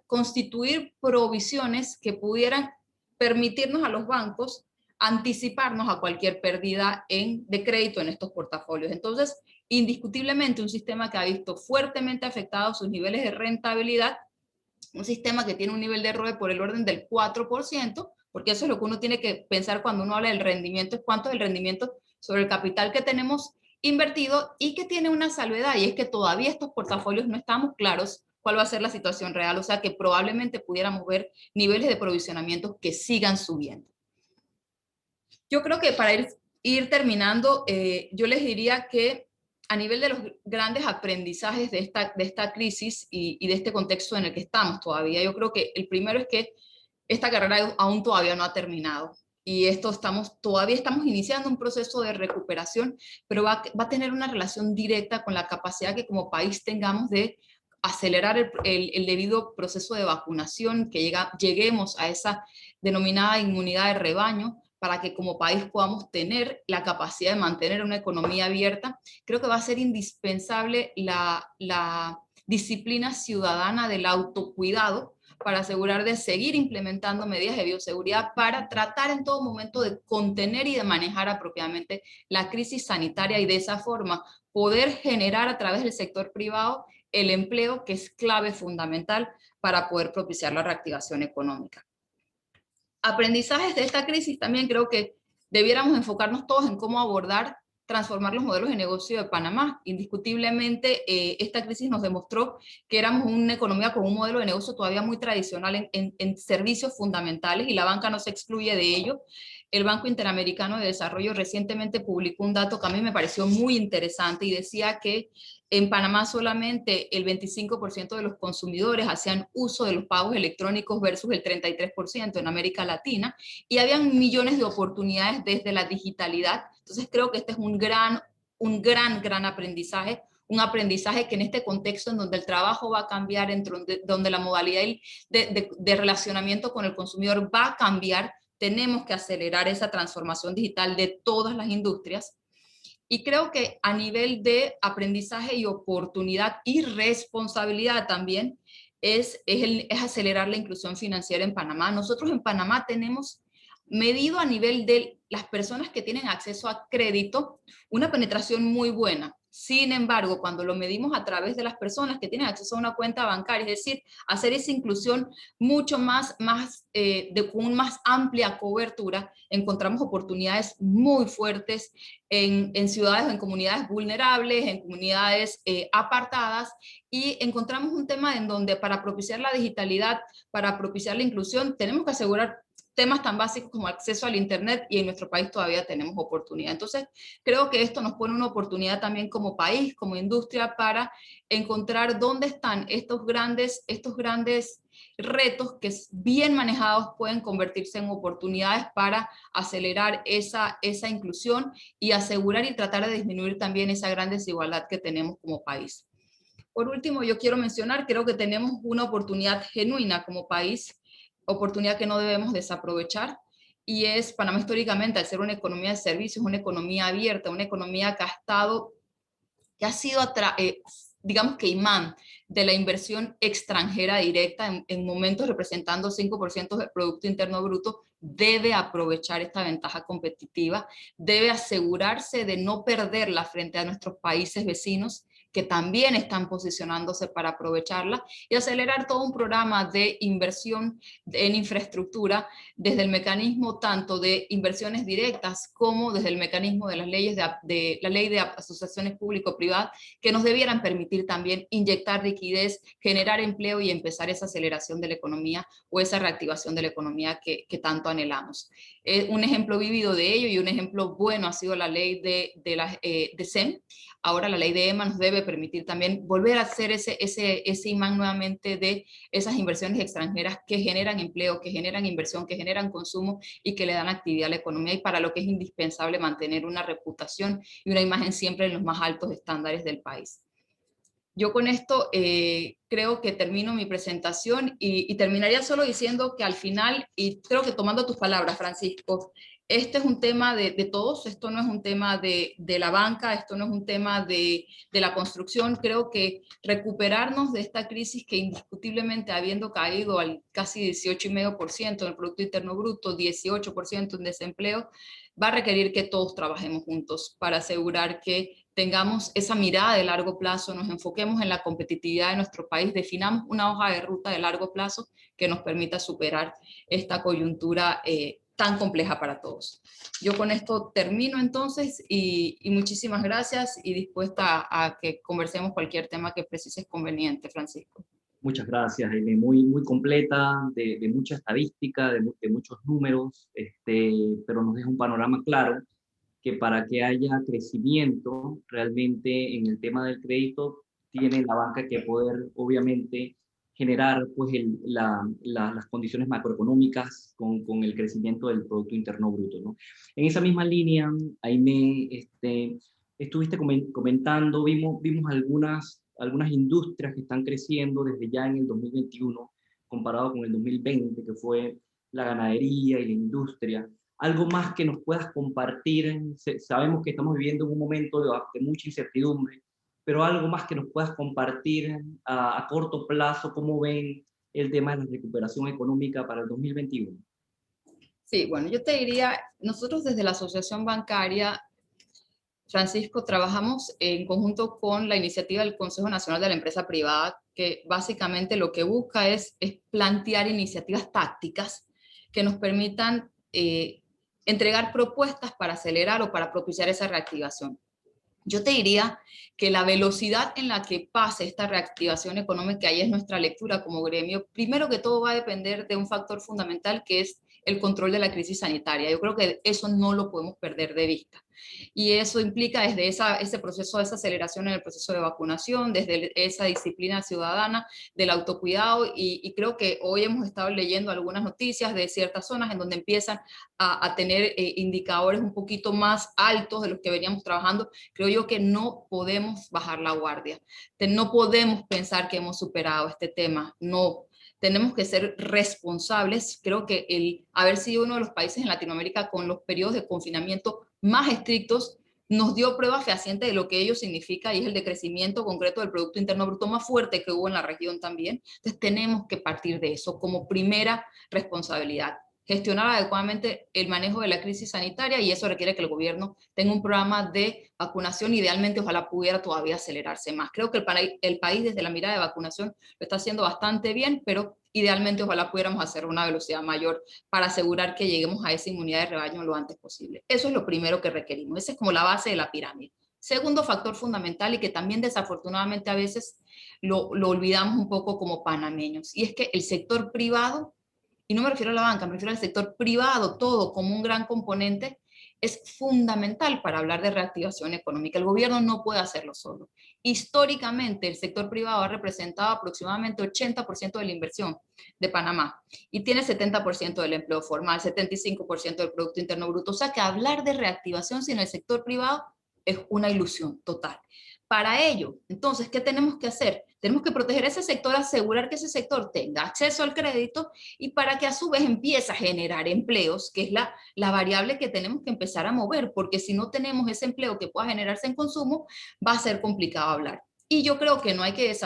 constituir provisiones que pudieran permitirnos a los bancos anticiparnos a cualquier pérdida de crédito en estos portafolios. Entonces, indiscutiblemente un sistema que ha visto fuertemente afectados sus niveles de rentabilidad, un sistema que tiene un nivel de ROE por el orden del 4%, porque eso es lo que uno tiene que pensar cuando uno habla del rendimiento, es cuánto es el rendimiento sobre el capital que tenemos invertido, y que tiene una salvedad, y es que todavía estos portafolios no estamos claros cuál va a ser la situación real, o sea que probablemente pudiéramos ver niveles de provisionamiento que sigan subiendo. Yo creo que para ir terminando, yo les diría que a nivel de los grandes aprendizajes de esta crisis y de este contexto en el que estamos todavía, yo creo que el primero es que esta carrera aún todavía no ha terminado, y todavía estamos iniciando un proceso de recuperación, pero va a tener una relación directa con la capacidad que como país tengamos de acelerar el debido proceso de vacunación, que lleguemos a esa denominada inmunidad de rebaño, para que como país podamos tener la capacidad de mantener una economía abierta. Creo que va a ser indispensable la disciplina ciudadana del autocuidado, para asegurar de seguir implementando medidas de bioseguridad para tratar en todo momento de contener y de manejar apropiadamente la crisis sanitaria, y de esa forma poder generar a través del sector privado el empleo, que es clave fundamental para poder propiciar la reactivación económica. Aprendizajes de esta crisis también creo que debiéramos enfocarnos todos en cómo transformar los modelos de negocio de Panamá. Indiscutiblemente, esta crisis nos demostró que éramos una economía con un modelo de negocio todavía muy tradicional en servicios fundamentales, y la banca no se excluye de ello. El Banco Interamericano de Desarrollo recientemente publicó un dato que a mí me pareció muy interesante, y decía que en Panamá solamente el 25% de los consumidores hacían uso de los pagos electrónicos versus el 33% en América Latina, y habían millones de oportunidades desde la digitalidad. Entonces creo que este es un gran aprendizaje, un aprendizaje que en este contexto en donde el trabajo va a cambiar, donde la modalidad de relacionamiento con el consumidor va a cambiar, tenemos que acelerar esa transformación digital de todas las industrias. Y creo que a nivel de aprendizaje y oportunidad y responsabilidad también es acelerar la inclusión financiera en Panamá. Nosotros en Panamá tenemos medido a nivel de las personas que tienen acceso a crédito una penetración muy buena. Sin embargo, cuando lo medimos a través de las personas que tienen acceso a una cuenta bancaria, es decir, hacer esa inclusión mucho más con más amplia cobertura, encontramos oportunidades muy fuertes en ciudades o en comunidades vulnerables, en comunidades apartadas, y encontramos un tema en donde para propiciar la digitalidad, para propiciar la inclusión, tenemos que asegurar temas tan básicos como acceso al internet, y en nuestro país todavía tenemos oportunidad. Entonces, creo que esto nos pone una oportunidad también como país, como industria, para encontrar dónde están estos grandes retos que bien manejados pueden convertirse en oportunidades para acelerar esa inclusión y asegurar y tratar de disminuir también esa gran desigualdad que tenemos como país. Por último, yo quiero mencionar, creo que tenemos una oportunidad genuina como país, oportunidad que no debemos desaprovechar, y es Panamá históricamente, al ser una economía de servicios, una economía abierta, una economía que ha estado, que ha sido, digamos que imán de la inversión extranjera directa en momentos representando 5% del Producto Interno Bruto, debe aprovechar esta ventaja competitiva, debe asegurarse de no perderla frente a nuestros países vecinos, que también están posicionándose para aprovecharla, y acelerar todo un programa de inversión en infraestructura desde el mecanismo tanto de inversiones directas como desde el mecanismo de las leyes de la ley de asociaciones público-privadas, que nos debieran permitir también inyectar liquidez, generar empleo y empezar esa aceleración de la economía o esa reactivación de la economía que tanto anhelamos. Un ejemplo vivido de ello y un ejemplo bueno ha sido la ley de SEM. Ahora la ley de EMA nos debe permitir también volver a hacer ese imán nuevamente de esas inversiones extranjeras que generan empleo, que generan inversión, que generan consumo y que le dan actividad a la economía, y para lo que es indispensable mantener una reputación y una imagen siempre en los más altos estándares del país. Yo con esto creo que termino mi presentación y terminaría solo diciendo que al final, y creo que tomando tus palabras, Francisco, este es un tema de todos, esto no es un tema de la banca, esto no es un tema de la construcción. Creo que recuperarnos de esta crisis que indiscutiblemente, habiendo caído al casi 18,5% en el Producto Interno Bruto, 18% en desempleo, va a requerir que todos trabajemos juntos para asegurar que tengamos esa mirada de largo plazo, nos enfoquemos en la competitividad de nuestro país, definamos una hoja de ruta de largo plazo que nos permita superar esta coyuntura tan compleja para todos. Yo con esto termino entonces y muchísimas gracias y dispuesta a que conversemos cualquier tema que precises conveniente, Francisco. Muchas gracias, Ailén. Muy completa, de mucha estadística, de muchos números, pero nos deja un panorama claro que para que haya crecimiento realmente en el tema del crédito, tiene la banca que poder, obviamente, generar pues, las condiciones macroeconómicas con el crecimiento del Producto Interno Bruto, ¿no? En esa misma línea, Aimé, estuviste comentando, vimos algunas industrias que están creciendo desde ya en el 2021, comparado con el 2020, que fue la ganadería y la industria. Algo más que nos puedas compartir. Sabemos que estamos viviendo un momento de mucha incertidumbre, pero algo más que nos puedas compartir a corto plazo, cómo ven el tema de la recuperación económica para el 2021. Sí, bueno, yo te diría, nosotros desde la Asociación Bancaria, Francisco, trabajamos en conjunto con la iniciativa del Consejo Nacional de la Empresa Privada, que básicamente lo que busca es plantear iniciativas tácticas que nos permitan entregar propuestas para acelerar o para propiciar esa reactivación. Yo te diría que la velocidad en la que pase esta reactivación económica, ahí es nuestra lectura como gremio, primero que todo va a depender de un factor fundamental que es el control de la crisis sanitaria. Yo creo que eso no lo podemos perder de vista. Y eso implica desde ese proceso, esa aceleración en el proceso de vacunación, desde esa disciplina ciudadana, del autocuidado, y creo que hoy hemos estado leyendo algunas noticias de ciertas zonas en donde empiezan a tener indicadores un poquito más altos de los que veníamos trabajando. Creo yo que no podemos bajar la guardia, no podemos pensar que hemos superado este tema, no. Tenemos que ser responsables. Creo que el haber sido uno de los países en Latinoamérica con los periodos de confinamiento más estrictos nos dio prueba fehaciente de lo que ello significa, y es el decrecimiento concreto del Producto Interno Bruto más fuerte que hubo en la región también. Entonces tenemos que partir de eso como primera responsabilidad. Gestionar adecuadamente el manejo de la crisis sanitaria, y eso requiere que el gobierno tenga un programa de vacunación. Idealmente, ojalá pudiera todavía acelerarse más. Creo que el país desde la mirada de vacunación lo está haciendo bastante bien, pero idealmente ojalá pudiéramos hacer una velocidad mayor para asegurar que lleguemos a esa inmunidad de rebaño lo antes posible. Eso es lo primero que requerimos. Esa es como la base de la pirámide. Segundo factor fundamental, y que también desafortunadamente a veces lo olvidamos un poco como panameños, y es que el sector privado, y no me refiero a la banca, me refiero al sector privado, todo como un gran componente, es fundamental para hablar de reactivación económica. El gobierno no puede hacerlo solo. Históricamente, el sector privado ha representado aproximadamente 80% de la inversión de Panamá y tiene 70% del empleo formal, 75% del Producto Interno Bruto. O sea que hablar de reactivación sin el sector privado es una ilusión total. Para ello, entonces, ¿qué tenemos que hacer? Tenemos que proteger ese sector, asegurar que ese sector tenga acceso al crédito y para que a su vez empiece a generar empleos, que es la variable que tenemos que empezar a mover, porque si no tenemos ese empleo que pueda generarse en consumo, va a ser complicado hablar. Y yo creo que no hay que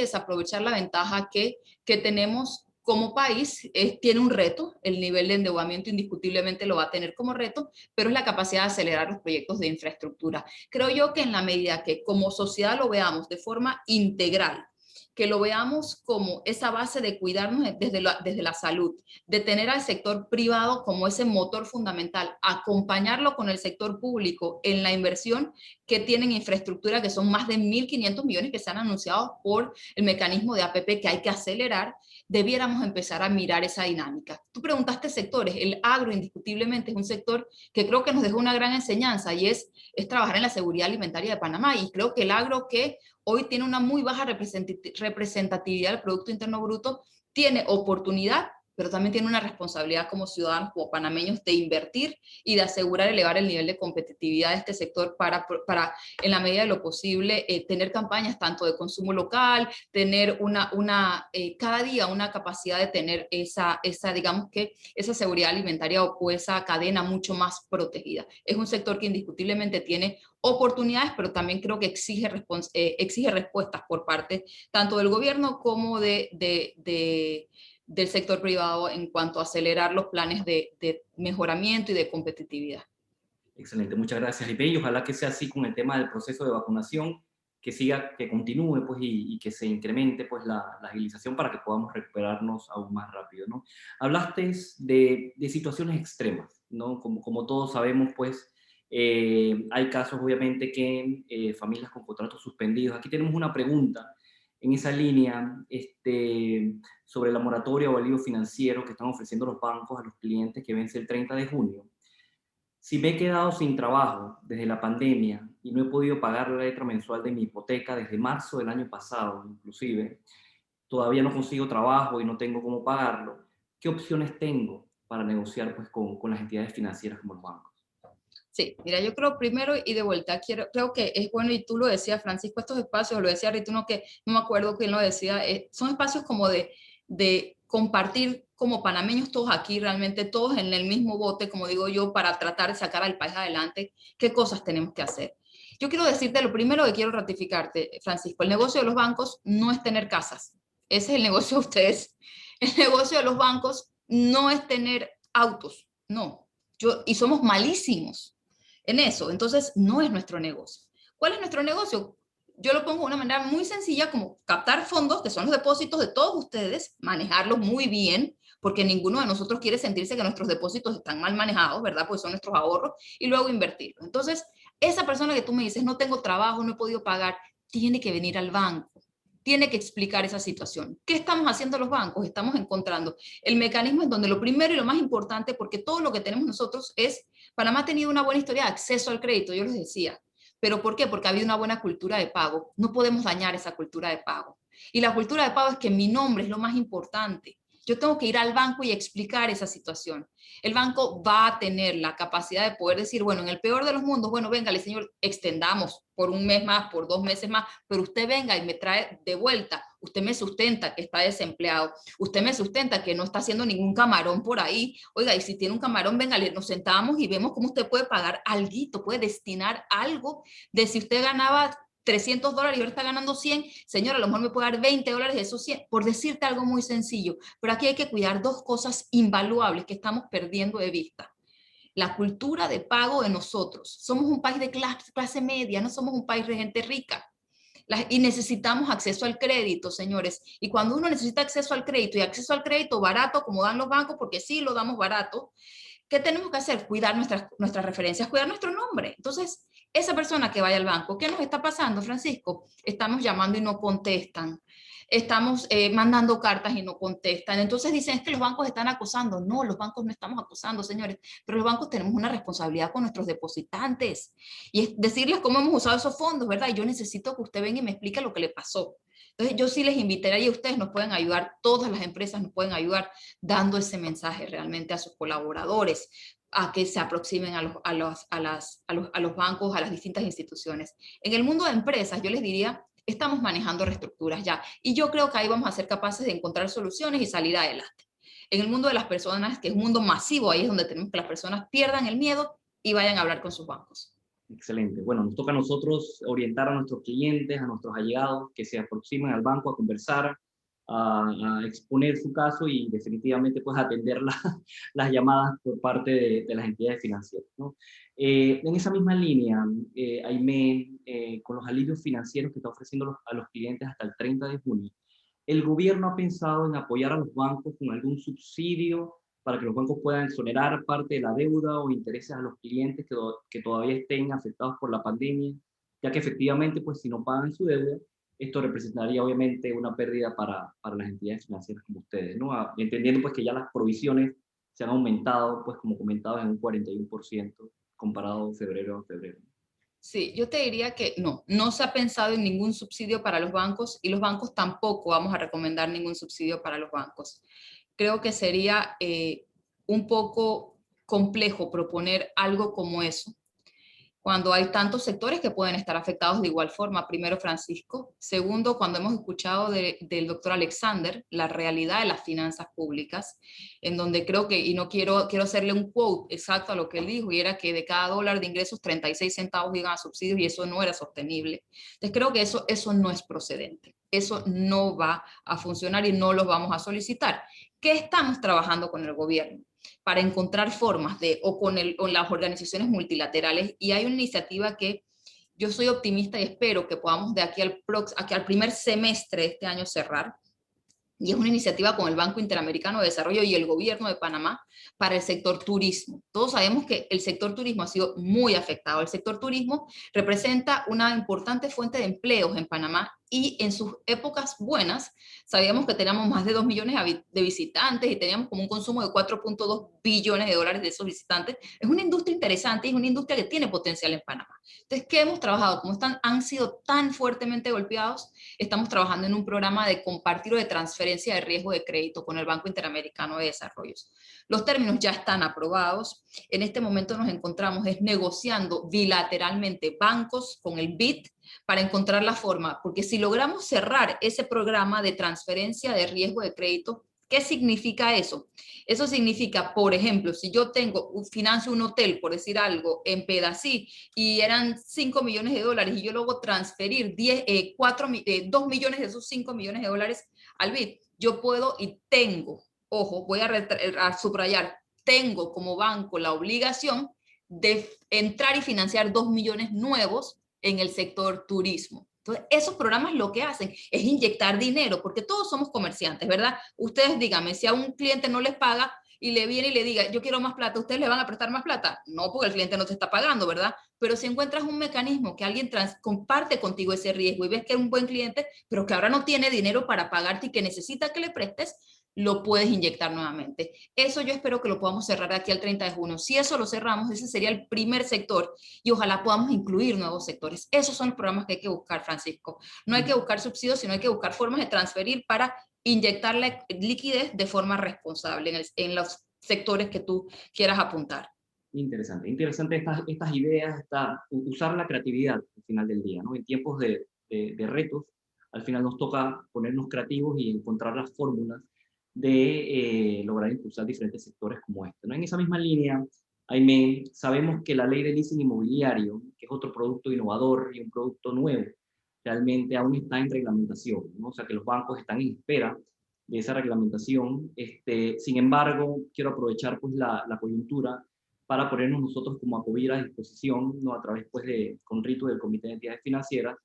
desaprovechar la ventaja que tenemos como país. Tiene un reto, el nivel de endeudamiento indiscutiblemente lo va a tener como reto, pero es la capacidad de acelerar los proyectos de infraestructura. Creo yo que en la medida que como sociedad lo veamos de forma integral, que lo veamos como esa base de cuidarnos desde la salud, de tener al sector privado como ese motor fundamental, acompañarlo con el sector público en la inversión que tienen infraestructura, que son más de 1.500 millones que se han anunciado por el mecanismo de APP que hay que acelerar, debiéramos empezar a mirar esa dinámica. Tú preguntaste sectores, el agro indiscutiblemente es un sector que creo que nos dejó una gran enseñanza y es trabajar en la seguridad alimentaria de Panamá, y creo que el agro, que hoy tiene una muy baja representatividad del Producto Interno Bruto, tiene oportunidad, pero también tiene una responsabilidad como ciudadanos, como panameños, de invertir y de asegurar elevar el nivel de competitividad de este sector para en la medida de lo posible, tener campañas tanto de consumo local, tener cada día una capacidad de tener digamos que esa seguridad alimentaria o esa cadena mucho más protegida. Es un sector que indiscutiblemente tiene oportunidades, pero también creo que exige respuestas por parte tanto del gobierno como del sector privado en cuanto a acelerar los planes de mejoramiento y de competitividad. Excelente, muchas gracias, Ipe, y ojalá que sea así con el tema del proceso de vacunación, que siga, que continúe, pues, y que se incremente, pues, la agilización para que podamos recuperarnos aún más rápido, ¿no? Hablaste de situaciones extremas, ¿no? Como todos sabemos, pues, hay casos, obviamente, que familias con contratos suspendidos. Aquí tenemos una pregunta en esa línea, sobre la moratoria o alivio financiero que están ofreciendo los bancos a los clientes, que vence el 30 de junio. Si me he quedado sin trabajo desde la pandemia y no he podido pagar la letra mensual de mi hipoteca desde marzo del año pasado, inclusive, todavía no consigo trabajo y no tengo cómo pagarlo, ¿qué opciones tengo para negociar, pues, con las entidades financieras como los bancos? Sí, mira, yo creo primero y de vuelta, creo que es bueno, y tú lo decías, Francisco, estos espacios, lo decía Rito, no, que no me acuerdo quién lo decía, son espacios como de compartir como panameños todos aquí, realmente todos en el mismo bote, como digo yo, para tratar de sacar al país adelante, qué cosas tenemos que hacer. Yo quiero decirte lo primero que quiero ratificarte, Francisco, el negocio de los bancos no es tener casas, ese es el negocio de ustedes. El negocio de los bancos no es tener autos, no. Y somos malísimos en eso, entonces no es nuestro negocio. ¿Cuál es nuestro negocio? Yo lo pongo de una manera muy sencilla, como captar fondos, que son los depósitos de todos ustedes, manejarlos muy bien, porque ninguno de nosotros quiere sentirse que nuestros depósitos están mal manejados, ¿verdad? Pues son nuestros ahorros, y luego invertirlos. Entonces, esa persona que tú me dices, no tengo trabajo, no he podido pagar, tiene que venir al banco, tiene que explicar esa situación. ¿Qué estamos haciendo los bancos? Estamos encontrando el mecanismo en donde lo primero y lo más importante, porque todo lo que tenemos nosotros es, Panamá ha tenido una buena historia de acceso al crédito, yo les decía. ¿Pero por qué? Porque ha habido una buena cultura de pago. No podemos dañar esa cultura de pago. Y la cultura de pago es que mi nombre es lo más importante. Yo tengo que ir al banco y explicar esa situación. El banco va a tener la capacidad de poder decir, bueno, en el peor de los mundos, bueno, véngale, señor, extendamos por un mes más, por 2 meses más, pero usted venga y me trae de vuelta. Usted me sustenta que está desempleado. Usted me sustenta que no está haciendo ningún camarón por ahí. Oiga, y si tiene un camarón, véngale, nos sentamos y vemos cómo usted puede pagar alguito, puede destinar algo de si usted ganaba $300 y ahora está ganando 100, señora, a lo mejor me puede dar $20 de esos 100, por decirte algo muy sencillo. Pero aquí hay que cuidar 2 cosas invaluables que estamos perdiendo de vista. La cultura de pago de nosotros. Somos un país de clase media, no somos un país de gente rica. Y necesitamos acceso al crédito, señores. Y cuando uno necesita acceso al crédito, y acceso al crédito barato, como dan los bancos, porque sí lo damos barato, ¿qué tenemos que hacer? Cuidar nuestras referencias, cuidar nuestro nombre. Entonces, esa persona que vaya al banco, ¿qué nos está pasando, Francisco? Estamos llamando y no contestan. Estamos mandando cartas y no contestan. Entonces dicen, es que los bancos están acosando. No, los bancos no estamos acosando, señores. Pero los bancos tenemos una responsabilidad con nuestros depositantes. Y es decirles cómo hemos usado esos fondos, ¿verdad? Y yo necesito que usted venga y me explique lo que le pasó. Entonces yo sí les invitaría, y ustedes nos pueden ayudar, todas las empresas nos pueden ayudar dando ese mensaje realmente a sus colaboradores. a que se aproximen a los bancos, a las distintas instituciones. En el mundo de empresas, yo les diría, estamos manejando reestructuras ya, y yo creo que ahí vamos a ser capaces de encontrar soluciones y salir adelante. En el mundo de las personas, que es un mundo masivo, ahí es donde tenemos que las personas pierdan el miedo y vayan a hablar con sus bancos. Excelente. Bueno, nos toca a nosotros orientar a nuestros clientes, a nuestros allegados, que se aproximen al banco a conversar, a exponer su caso y definitivamente pues atender las llamadas por parte de las entidades financieras, ¿no? En esa misma línea, Aimé, con los alivios financieros que está ofreciendo a los clientes hasta el 30 de junio, ¿el gobierno ha pensado en apoyar a los bancos con algún subsidio para que los bancos puedan exonerar parte de la deuda o intereses a los clientes que todavía estén afectados por la pandemia? Ya que efectivamente, pues si no pagan su deuda, esto representaría obviamente una pérdida para las entidades financieras como ustedes, ¿no? Entendiendo pues que ya las provisiones se han aumentado, pues como comentaba, en un 41% comparado febrero a febrero. Sí, yo te diría que no se ha pensado en ningún subsidio para los bancos y los bancos tampoco vamos a recomendar ningún subsidio para los bancos. Creo que sería un poco complejo proponer algo como eso cuando hay tantos sectores que pueden estar afectados de igual forma. Primero, Francisco. Segundo, cuando hemos escuchado del doctor Alexander, la realidad de las finanzas públicas, en donde creo que, y no quiero hacerle un quote exacto a lo que él dijo, y era que de cada dólar de ingresos, 36 centavos iban a subsidios, y eso no era sostenible. Entonces creo que eso no es procedente. Eso no va a funcionar y no los vamos a solicitar. ¿Qué estamos trabajando con el gobierno? Para encontrar formas o con las organizaciones multilaterales, y hay una iniciativa que yo soy optimista y espero que podamos de aquí al primer semestre de este año cerrar, y es una iniciativa con el Banco Interamericano de Desarrollo y el gobierno de Panamá para el sector turismo. Todos sabemos que el sector turismo ha sido muy afectado. El sector turismo representa una importante fuente de empleos en Panamá, y en sus épocas buenas sabíamos que teníamos más de 2 millones de visitantes y teníamos como un consumo de 4.2 billones de dólares de esos visitantes. Es una industria interesante y es una industria que tiene potencial en Panamá. Entonces, ¿qué hemos trabajado? Como han sido tan fuertemente golpeados, estamos trabajando en un programa de compartir o de transferencia de riesgo de crédito con el Banco Interamericano de Desarrollo. Los términos ya están aprobados. En este momento nos encontramos negociando bilateralmente bancos con el BID para encontrar la forma, porque si logramos cerrar ese programa de transferencia de riesgo de crédito, ¿qué significa eso? Eso significa, por ejemplo, si yo financio un hotel, por decir algo, en Pedací, y eran 5 millones de dólares, y yo luego transferir 2 millones de esos 5 millones de dólares al BID, yo puedo y tengo, ojo, voy a subrayar, tengo como banco la obligación de entrar y financiar 2 millones nuevos en el sector turismo. Entonces, esos programas lo que hacen es inyectar dinero, porque todos somos comerciantes, ¿verdad? Ustedes díganme, si a un cliente no les paga y le viene y le diga, yo quiero más plata, ¿ustedes le van a prestar más plata? No, porque el cliente no te está pagando, ¿verdad? Pero si encuentras un mecanismo que alguien comparte contigo ese riesgo y ves que es un buen cliente, pero que ahora no tiene dinero para pagarte y que necesita que le prestes, lo puedes inyectar nuevamente. Eso yo espero que lo podamos cerrar aquí al 30 de junio. Si eso lo cerramos, ese sería el primer sector, y ojalá podamos incluir nuevos sectores. Esos son los programas que hay que buscar, Francisco. No hay que buscar subsidios, sino hay que buscar formas de transferir para inyectar la liquidez de forma responsable en los sectores que tú quieras apuntar. Interesante, interesante estas ideas, usar la creatividad al final del día, ¿no? En tiempos de retos, al final nos toca ponernos creativos y encontrar las fórmulas de lograr impulsar diferentes sectores como este, ¿no? En esa misma línea, Aimé, sabemos que la ley de leasing inmobiliario, que es otro producto innovador y un producto nuevo, realmente aún está en reglamentación, ¿no? O sea que los bancos están en espera de esa reglamentación. Sin embargo, quiero aprovechar pues la coyuntura para ponernos nosotros como ACOBIR a disposición, ¿no? A través pues con RITU del Comité de Entidades Financieras,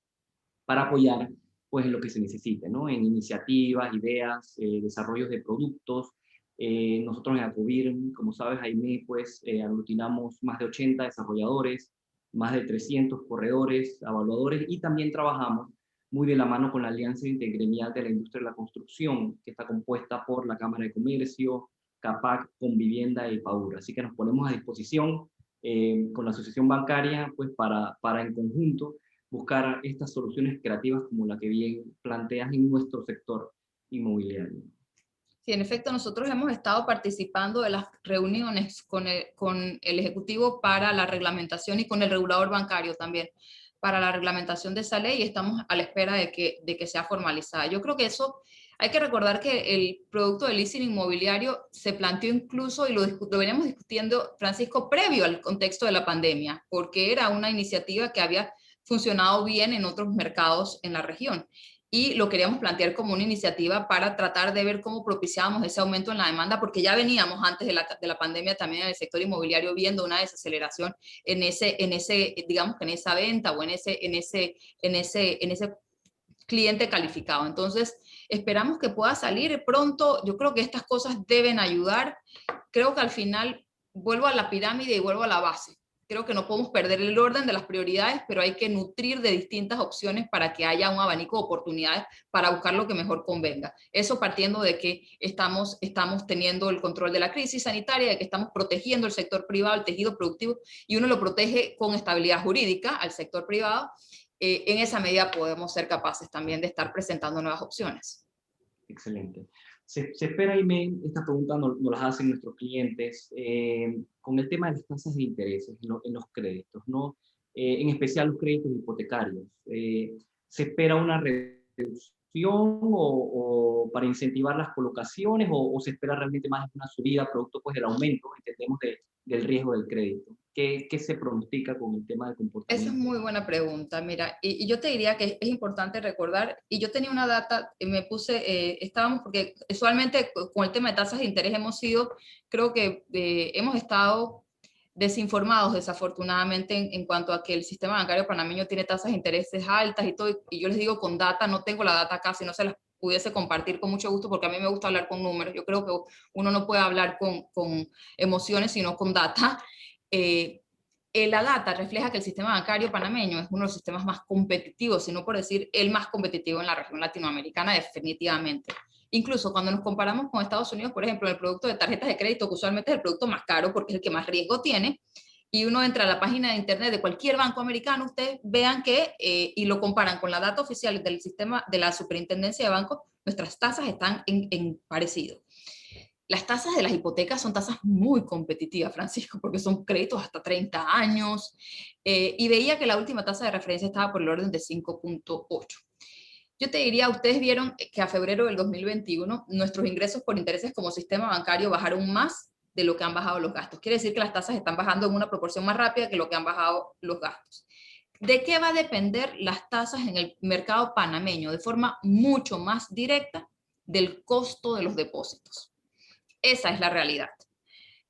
para apoyar pues en lo que se necesite, ¿no? En iniciativas, ideas, desarrollos de productos. Nosotros en ACOBIR, como sabes, Jaime, pues aglutinamos más de 80 desarrolladores, más de 300 corredores, evaluadores, y también trabajamos muy de la mano con la Alianza Intergremial de la Industria de la Construcción, que está compuesta por la Cámara de Comercio, CAPAC, Convivienda y PAUR. Así que nos ponemos a disposición con la Asociación Bancaria pues para en conjunto buscar estas soluciones creativas como la que bien planteas en nuestro sector inmobiliario. Sí, en efecto, nosotros hemos estado participando de las reuniones con el Ejecutivo para la reglamentación y con el regulador bancario también, para la reglamentación de esa ley, y estamos a la espera de que sea formalizada. Yo creo que eso, hay que recordar que el producto de leasing inmobiliario se planteó incluso, y lo veníamos discutiendo, Francisco, previo al contexto de la pandemia, porque era una iniciativa que había funcionado bien en otros mercados en la región, y lo queríamos plantear como una iniciativa para tratar de ver cómo propiciábamos ese aumento en la demanda, porque ya veníamos antes de la pandemia también en el sector inmobiliario viendo una desaceleración digamos que en esa venta o en ese cliente calificado. Entonces, esperamos que pueda salir pronto. Yo creo que estas cosas deben ayudar. Creo que al final vuelvo a la pirámide y vuelvo a la base. Creo que no podemos perder el orden de las prioridades, pero hay que nutrir de distintas opciones para que haya un abanico de oportunidades para buscar lo que mejor convenga. Eso partiendo de que estamos teniendo el control de la crisis sanitaria, de que estamos protegiendo el sector privado, el tejido productivo, y uno lo protege con estabilidad jurídica al sector privado. En esa medida podemos ser capaces también de estar presentando nuevas opciones. Excelente. Se espera, Aimee, esta pregunta nos las hacen nuestros clientes, con el tema de las tasas de interés en los créditos, ¿no? En especial los créditos hipotecarios. ¿Se espera una reducción o para incentivar las colocaciones o se espera realmente más una subida producto pues, del aumento, entendemos, del riesgo del crédito? ¿Qué se pronostica con el tema del comportamiento? Esa es muy buena pregunta, mira, y yo te diría que es importante recordar, y yo tenía una data, me puse, estábamos, porque usualmente con el tema de tasas de interés creo que hemos estado desinformados desafortunadamente en cuanto a que el sistema bancario panameño tiene tasas de intereses altas y todo, y yo les digo con data, no tengo la data acá, si no se las pudiese compartir con mucho gusto, porque a mí me gusta hablar con números, yo creo que uno no puede hablar con emociones, sino con data. La data refleja que el sistema bancario panameño es uno de los sistemas más competitivos, si no por decir el más competitivo en la región latinoamericana, definitivamente. Incluso cuando nos comparamos con Estados Unidos, por ejemplo, el producto de tarjetas de crédito, que usualmente es el producto más caro porque es el que más riesgo tiene, y uno entra a la página de internet de cualquier banco americano, ustedes vean que, y lo comparan con la data oficial del sistema de la Superintendencia de Bancos, nuestras tasas están en parecido. Las tasas de las hipotecas son tasas muy competitivas, Francisco, porque son créditos hasta 30 años, y veía que la última tasa de referencia estaba por el orden de 5.8. Yo te diría, ustedes vieron que a febrero del 2021 nuestros ingresos por intereses como sistema bancario bajaron más de lo que han bajado los gastos. Quiere decir que las tasas están bajando en una proporción más rápida que lo que han bajado los gastos. ¿De qué va a depender las tasas en el mercado panameño? De forma mucho más directa del costo de los depósitos. Esa es la realidad.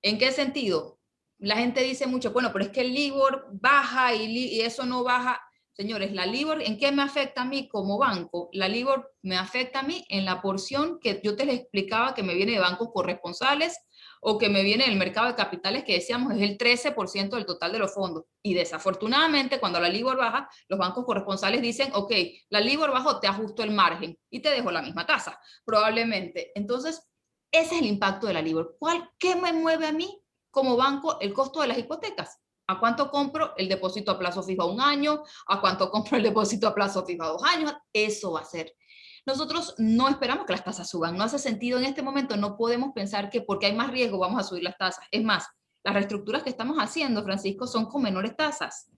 ¿En qué sentido? La gente dice mucho, bueno, pero es que el LIBOR baja y eso no baja. Señores, la LIBOR, ¿en qué me afecta a mí como banco? La LIBOR me afecta a mí en la porción que yo te les explicaba que me viene de bancos corresponsales o que me viene del mercado de capitales, que decíamos es el 13% del total de los fondos. Y desafortunadamente, cuando la LIBOR baja, los bancos corresponsales dicen, ok, la LIBOR bajó, te ajusto el margen y te dejo la misma tasa, probablemente. Entonces, ese es el impacto de la LIBOR. ¿Qué me mueve a mí como banco? El costo de las hipotecas. ¿A cuánto compro el depósito a plazo fijo a 1 año? ¿A cuánto compro el depósito a plazo fijo a 2 años? Eso va a ser. Nosotros no esperamos que las tasas suban. No hace sentido en este momento. No podemos pensar que porque hay más riesgo vamos a subir las tasas. Es más, las reestructuras que estamos haciendo, Francisco, son con menores tasas.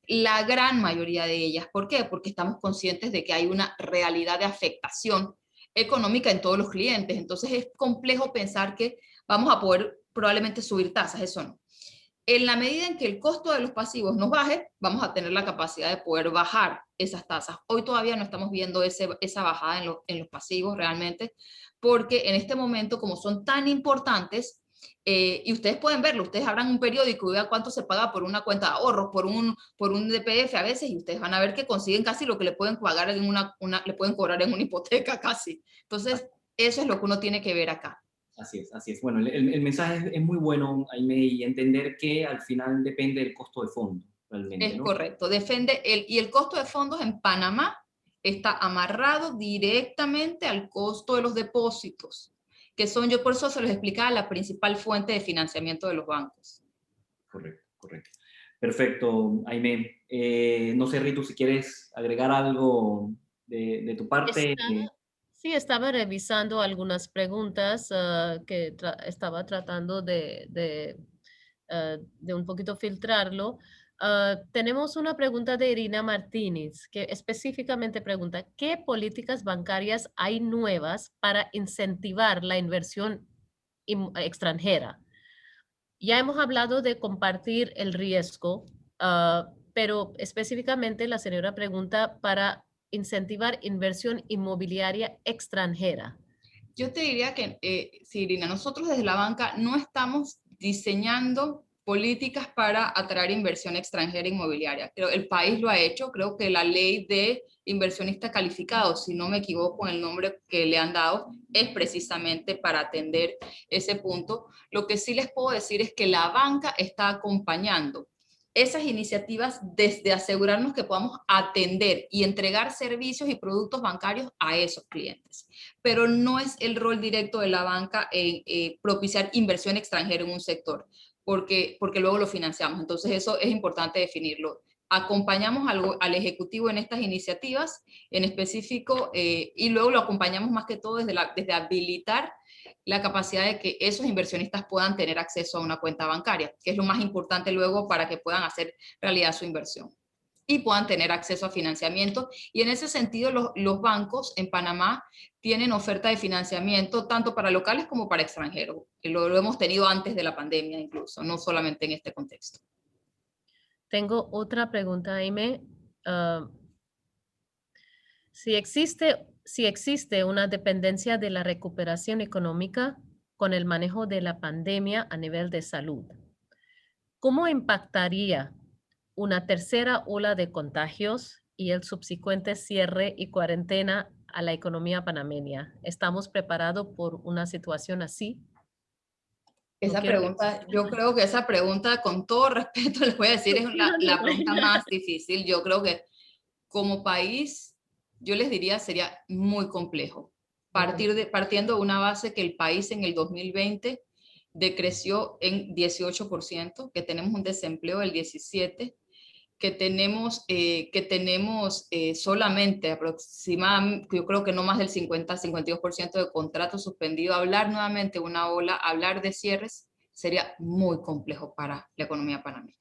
La gran mayoría de ellas. ¿Por qué? Porque estamos conscientes de que hay una realidad de afectación económica en todos los clientes. Entonces es complejo pensar que vamos a poder probablemente subir tasas, eso no. En la medida en que el costo de los pasivos nos baje, vamos a tener la capacidad de poder bajar esas tasas. Hoy todavía no estamos viendo esa bajada en los pasivos realmente, porque en este momento, como son tan importantes, y ustedes pueden verlo, ustedes abran un periódico y vean cuánto se paga por una cuenta de ahorros, por un DPF a veces, y ustedes van a ver que consiguen casi lo que le pueden pagar le pueden cobrar en una hipoteca casi. Entonces, eso es lo que uno tiene que ver acá. Así es, así es. Bueno, el mensaje es muy bueno, Aimee, y entender que al final depende del costo de fondo, realmente, Es ¿no? correcto. Y el costo de fondos en Panamá está amarrado directamente al costo de los depósitos, que son, yo por eso se los explicaba, la principal fuente de financiamiento de los bancos. Correcto, correcto. Perfecto, Aimee. No sé, Ritu, si quieres agregar algo de tu parte. Sí, estaba revisando algunas preguntas que estaba tratando de un poquito filtrarlo. Tenemos una pregunta de Irina Martínez que específicamente pregunta, ¿qué políticas bancarias hay nuevas para incentivar la inversión extranjera? Ya hemos hablado de compartir el riesgo, pero específicamente la señora pregunta para incentivar inversión inmobiliaria extranjera. Yo te diría que, sí, Irina, nosotros desde la banca no estamos diseñando políticas para atraer inversión extranjera inmobiliaria. Creo el país lo ha hecho, creo que la ley de inversionista calificado, si no me equivoco en el nombre que le han dado, es precisamente para atender ese punto. Lo que sí les puedo decir es que la banca está acompañando esas iniciativas desde asegurarnos que podamos atender y entregar servicios y productos bancarios a esos clientes, pero no es el rol directo de la banca en propiciar inversión extranjera en un sector, porque luego lo financiamos. Entonces eso es importante definirlo. Acompañamos al Ejecutivo en estas iniciativas en específico y luego lo acompañamos más que todo desde habilitar la capacidad de que esos inversionistas puedan tener acceso a una cuenta bancaria, que es lo más importante luego para que puedan hacer realidad su inversión y puedan tener acceso a financiamiento. Y en ese sentido, los bancos en Panamá tienen oferta de financiamiento tanto para locales como para extranjeros. Lo hemos tenido antes de la pandemia incluso, no solamente en este contexto. Tengo otra pregunta, Aime. Ah, si existe una dependencia de la recuperación económica con el manejo de la pandemia a nivel de salud, ¿cómo impactaría una tercera ola de contagios y el subsecuente cierre y cuarentena a la economía panameña? ¿Estamos preparados por una situación así? No Esa quiero. pregunta, yo creo que esa pregunta, con todo respeto, les voy a decir, es la pregunta más difícil. Yo creo que como país, yo les diría, sería muy complejo. Partiendo de una base que el país en el 2020 decreció en 18%, que tenemos un desempleo del 17%, que tenemos solamente aproximadamente, yo creo que no más del 50-52% de contratos suspendidos. Hablar nuevamente de una ola, hablar de cierres, sería muy complejo para la economía panameña.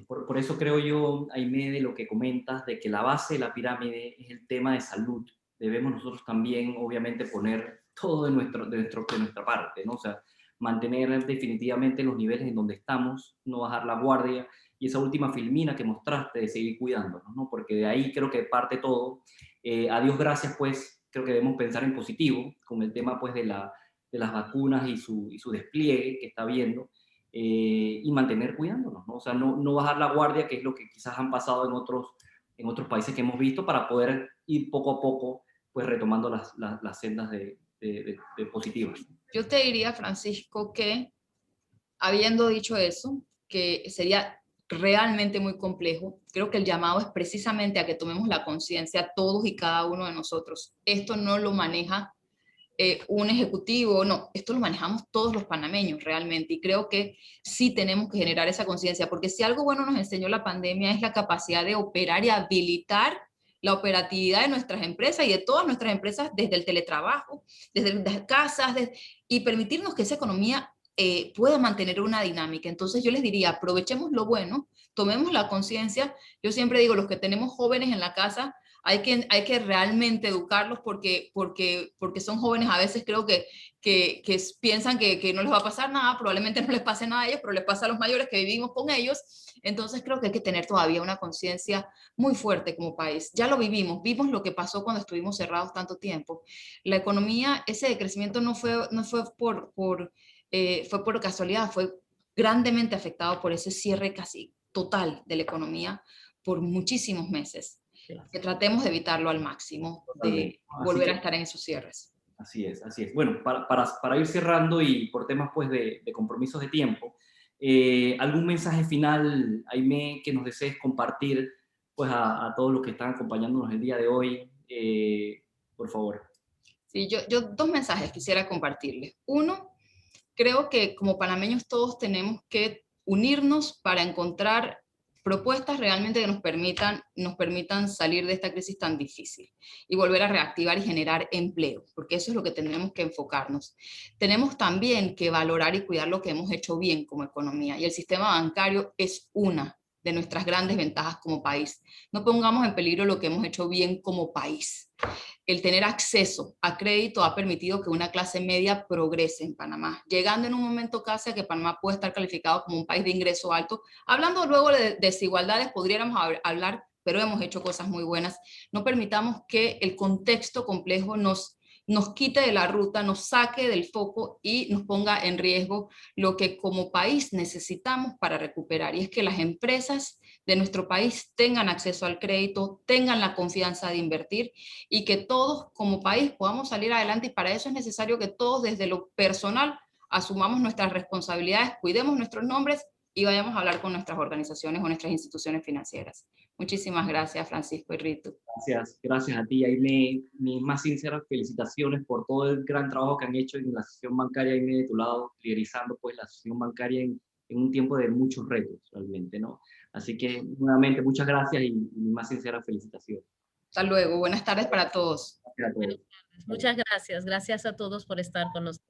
Por eso creo yo, Aimé, de lo que comentas, de que la base de la pirámide es el tema de salud. Debemos nosotros también, obviamente, poner todo de nuestra parte, ¿no? O sea, mantener definitivamente los niveles en donde estamos, no bajar la guardia, y esa última filmina que mostraste de seguir cuidándonos, ¿no? Porque de ahí creo que parte todo. A Dios gracias, pues, creo que debemos pensar en positivo, con el tema, pues, de las vacunas y su despliegue que está habiendo, y mantener cuidándonos, ¿no? O sea, no bajar la guardia, que es lo que quizás han pasado en otros países que hemos visto, para poder ir poco a poco, pues, retomando las sendas de positivas. Yo te diría, Francisco, que habiendo dicho eso, que sería realmente muy complejo, creo que el llamado es precisamente a que tomemos la conciencia todos y cada uno de nosotros. Esto no lo maneja un ejecutivo, no, esto lo manejamos todos los panameños realmente, y creo que sí tenemos que generar esa conciencia, porque si algo bueno nos enseñó la pandemia es la capacidad de operar y habilitar la operatividad de nuestras empresas y de todas nuestras empresas desde el teletrabajo, desde las casas, y permitirnos que esa economía pueda mantener una dinámica. Entonces yo les diría, aprovechemos lo bueno, tomemos la conciencia. Yo siempre digo, los que tenemos jóvenes en la casa, hay que realmente educarlos porque son jóvenes. A veces creo que piensan que no les va a pasar nada, probablemente no les pase nada a ellos, pero les pasa a los mayores que vivimos con ellos. Entonces creo que hay que tener todavía una conciencia muy fuerte como país. Ya lo vimos lo que pasó cuando estuvimos cerrados tanto tiempo. La economía, ese decrecimiento no fue por casualidad, fue grandemente afectado por ese cierre casi total de la economía por muchísimos meses. Que tratemos de evitarlo al máximo, de volver a estar en esos cierres. Así es, así es. Bueno, para ir cerrando y por temas, pues, de compromisos de tiempo, ¿algún mensaje final, Aimé, que nos desees compartir, pues, a todos los que están acompañándonos el día de hoy? Por favor. Sí, yo dos mensajes quisiera compartirles. Uno, creo que como panameños todos tenemos que unirnos para encontrar propuestas realmente que nos permitan salir de esta crisis tan difícil y volver a reactivar y generar empleo, porque eso es lo que tendremos que enfocarnos. Tenemos también que valorar y cuidar lo que hemos hecho bien como economía, y el sistema bancario es una de nuestras grandes ventajas como país. No pongamos en peligro lo que hemos hecho bien como país. El tener acceso a crédito ha permitido que una clase media progrese en Panamá, llegando en un momento casi a que Panamá puede estar calificado como un país de ingreso alto. Hablando luego de desigualdades, podríamos hablar, pero hemos hecho cosas muy buenas. No permitamos que el contexto complejo nos quite de la ruta, nos saque del foco y nos ponga en riesgo lo que como país necesitamos para recuperar. Y es que las empresas de nuestro país tengan acceso al crédito, tengan la confianza de invertir y que todos como país podamos salir adelante, y para eso es necesario que todos desde lo personal asumamos nuestras responsabilidades, cuidemos nuestros nombres y vayamos a hablar con nuestras organizaciones o nuestras instituciones financieras. Muchísimas gracias, Francisco y Ritu. Gracias a ti, Aime. Mis más sinceras felicitaciones por todo el gran trabajo que han hecho en la asociación bancaria, Aime, de tu lado, liderizando pues la asociación bancaria en un tiempo de muchos retos, realmente, ¿no? Así que, nuevamente, muchas gracias y mis más sinceras felicitaciones. Hasta luego, buenas tardes para todos. Gracias a todos. Muchas gracias. Gracias a todos por estar con nosotros.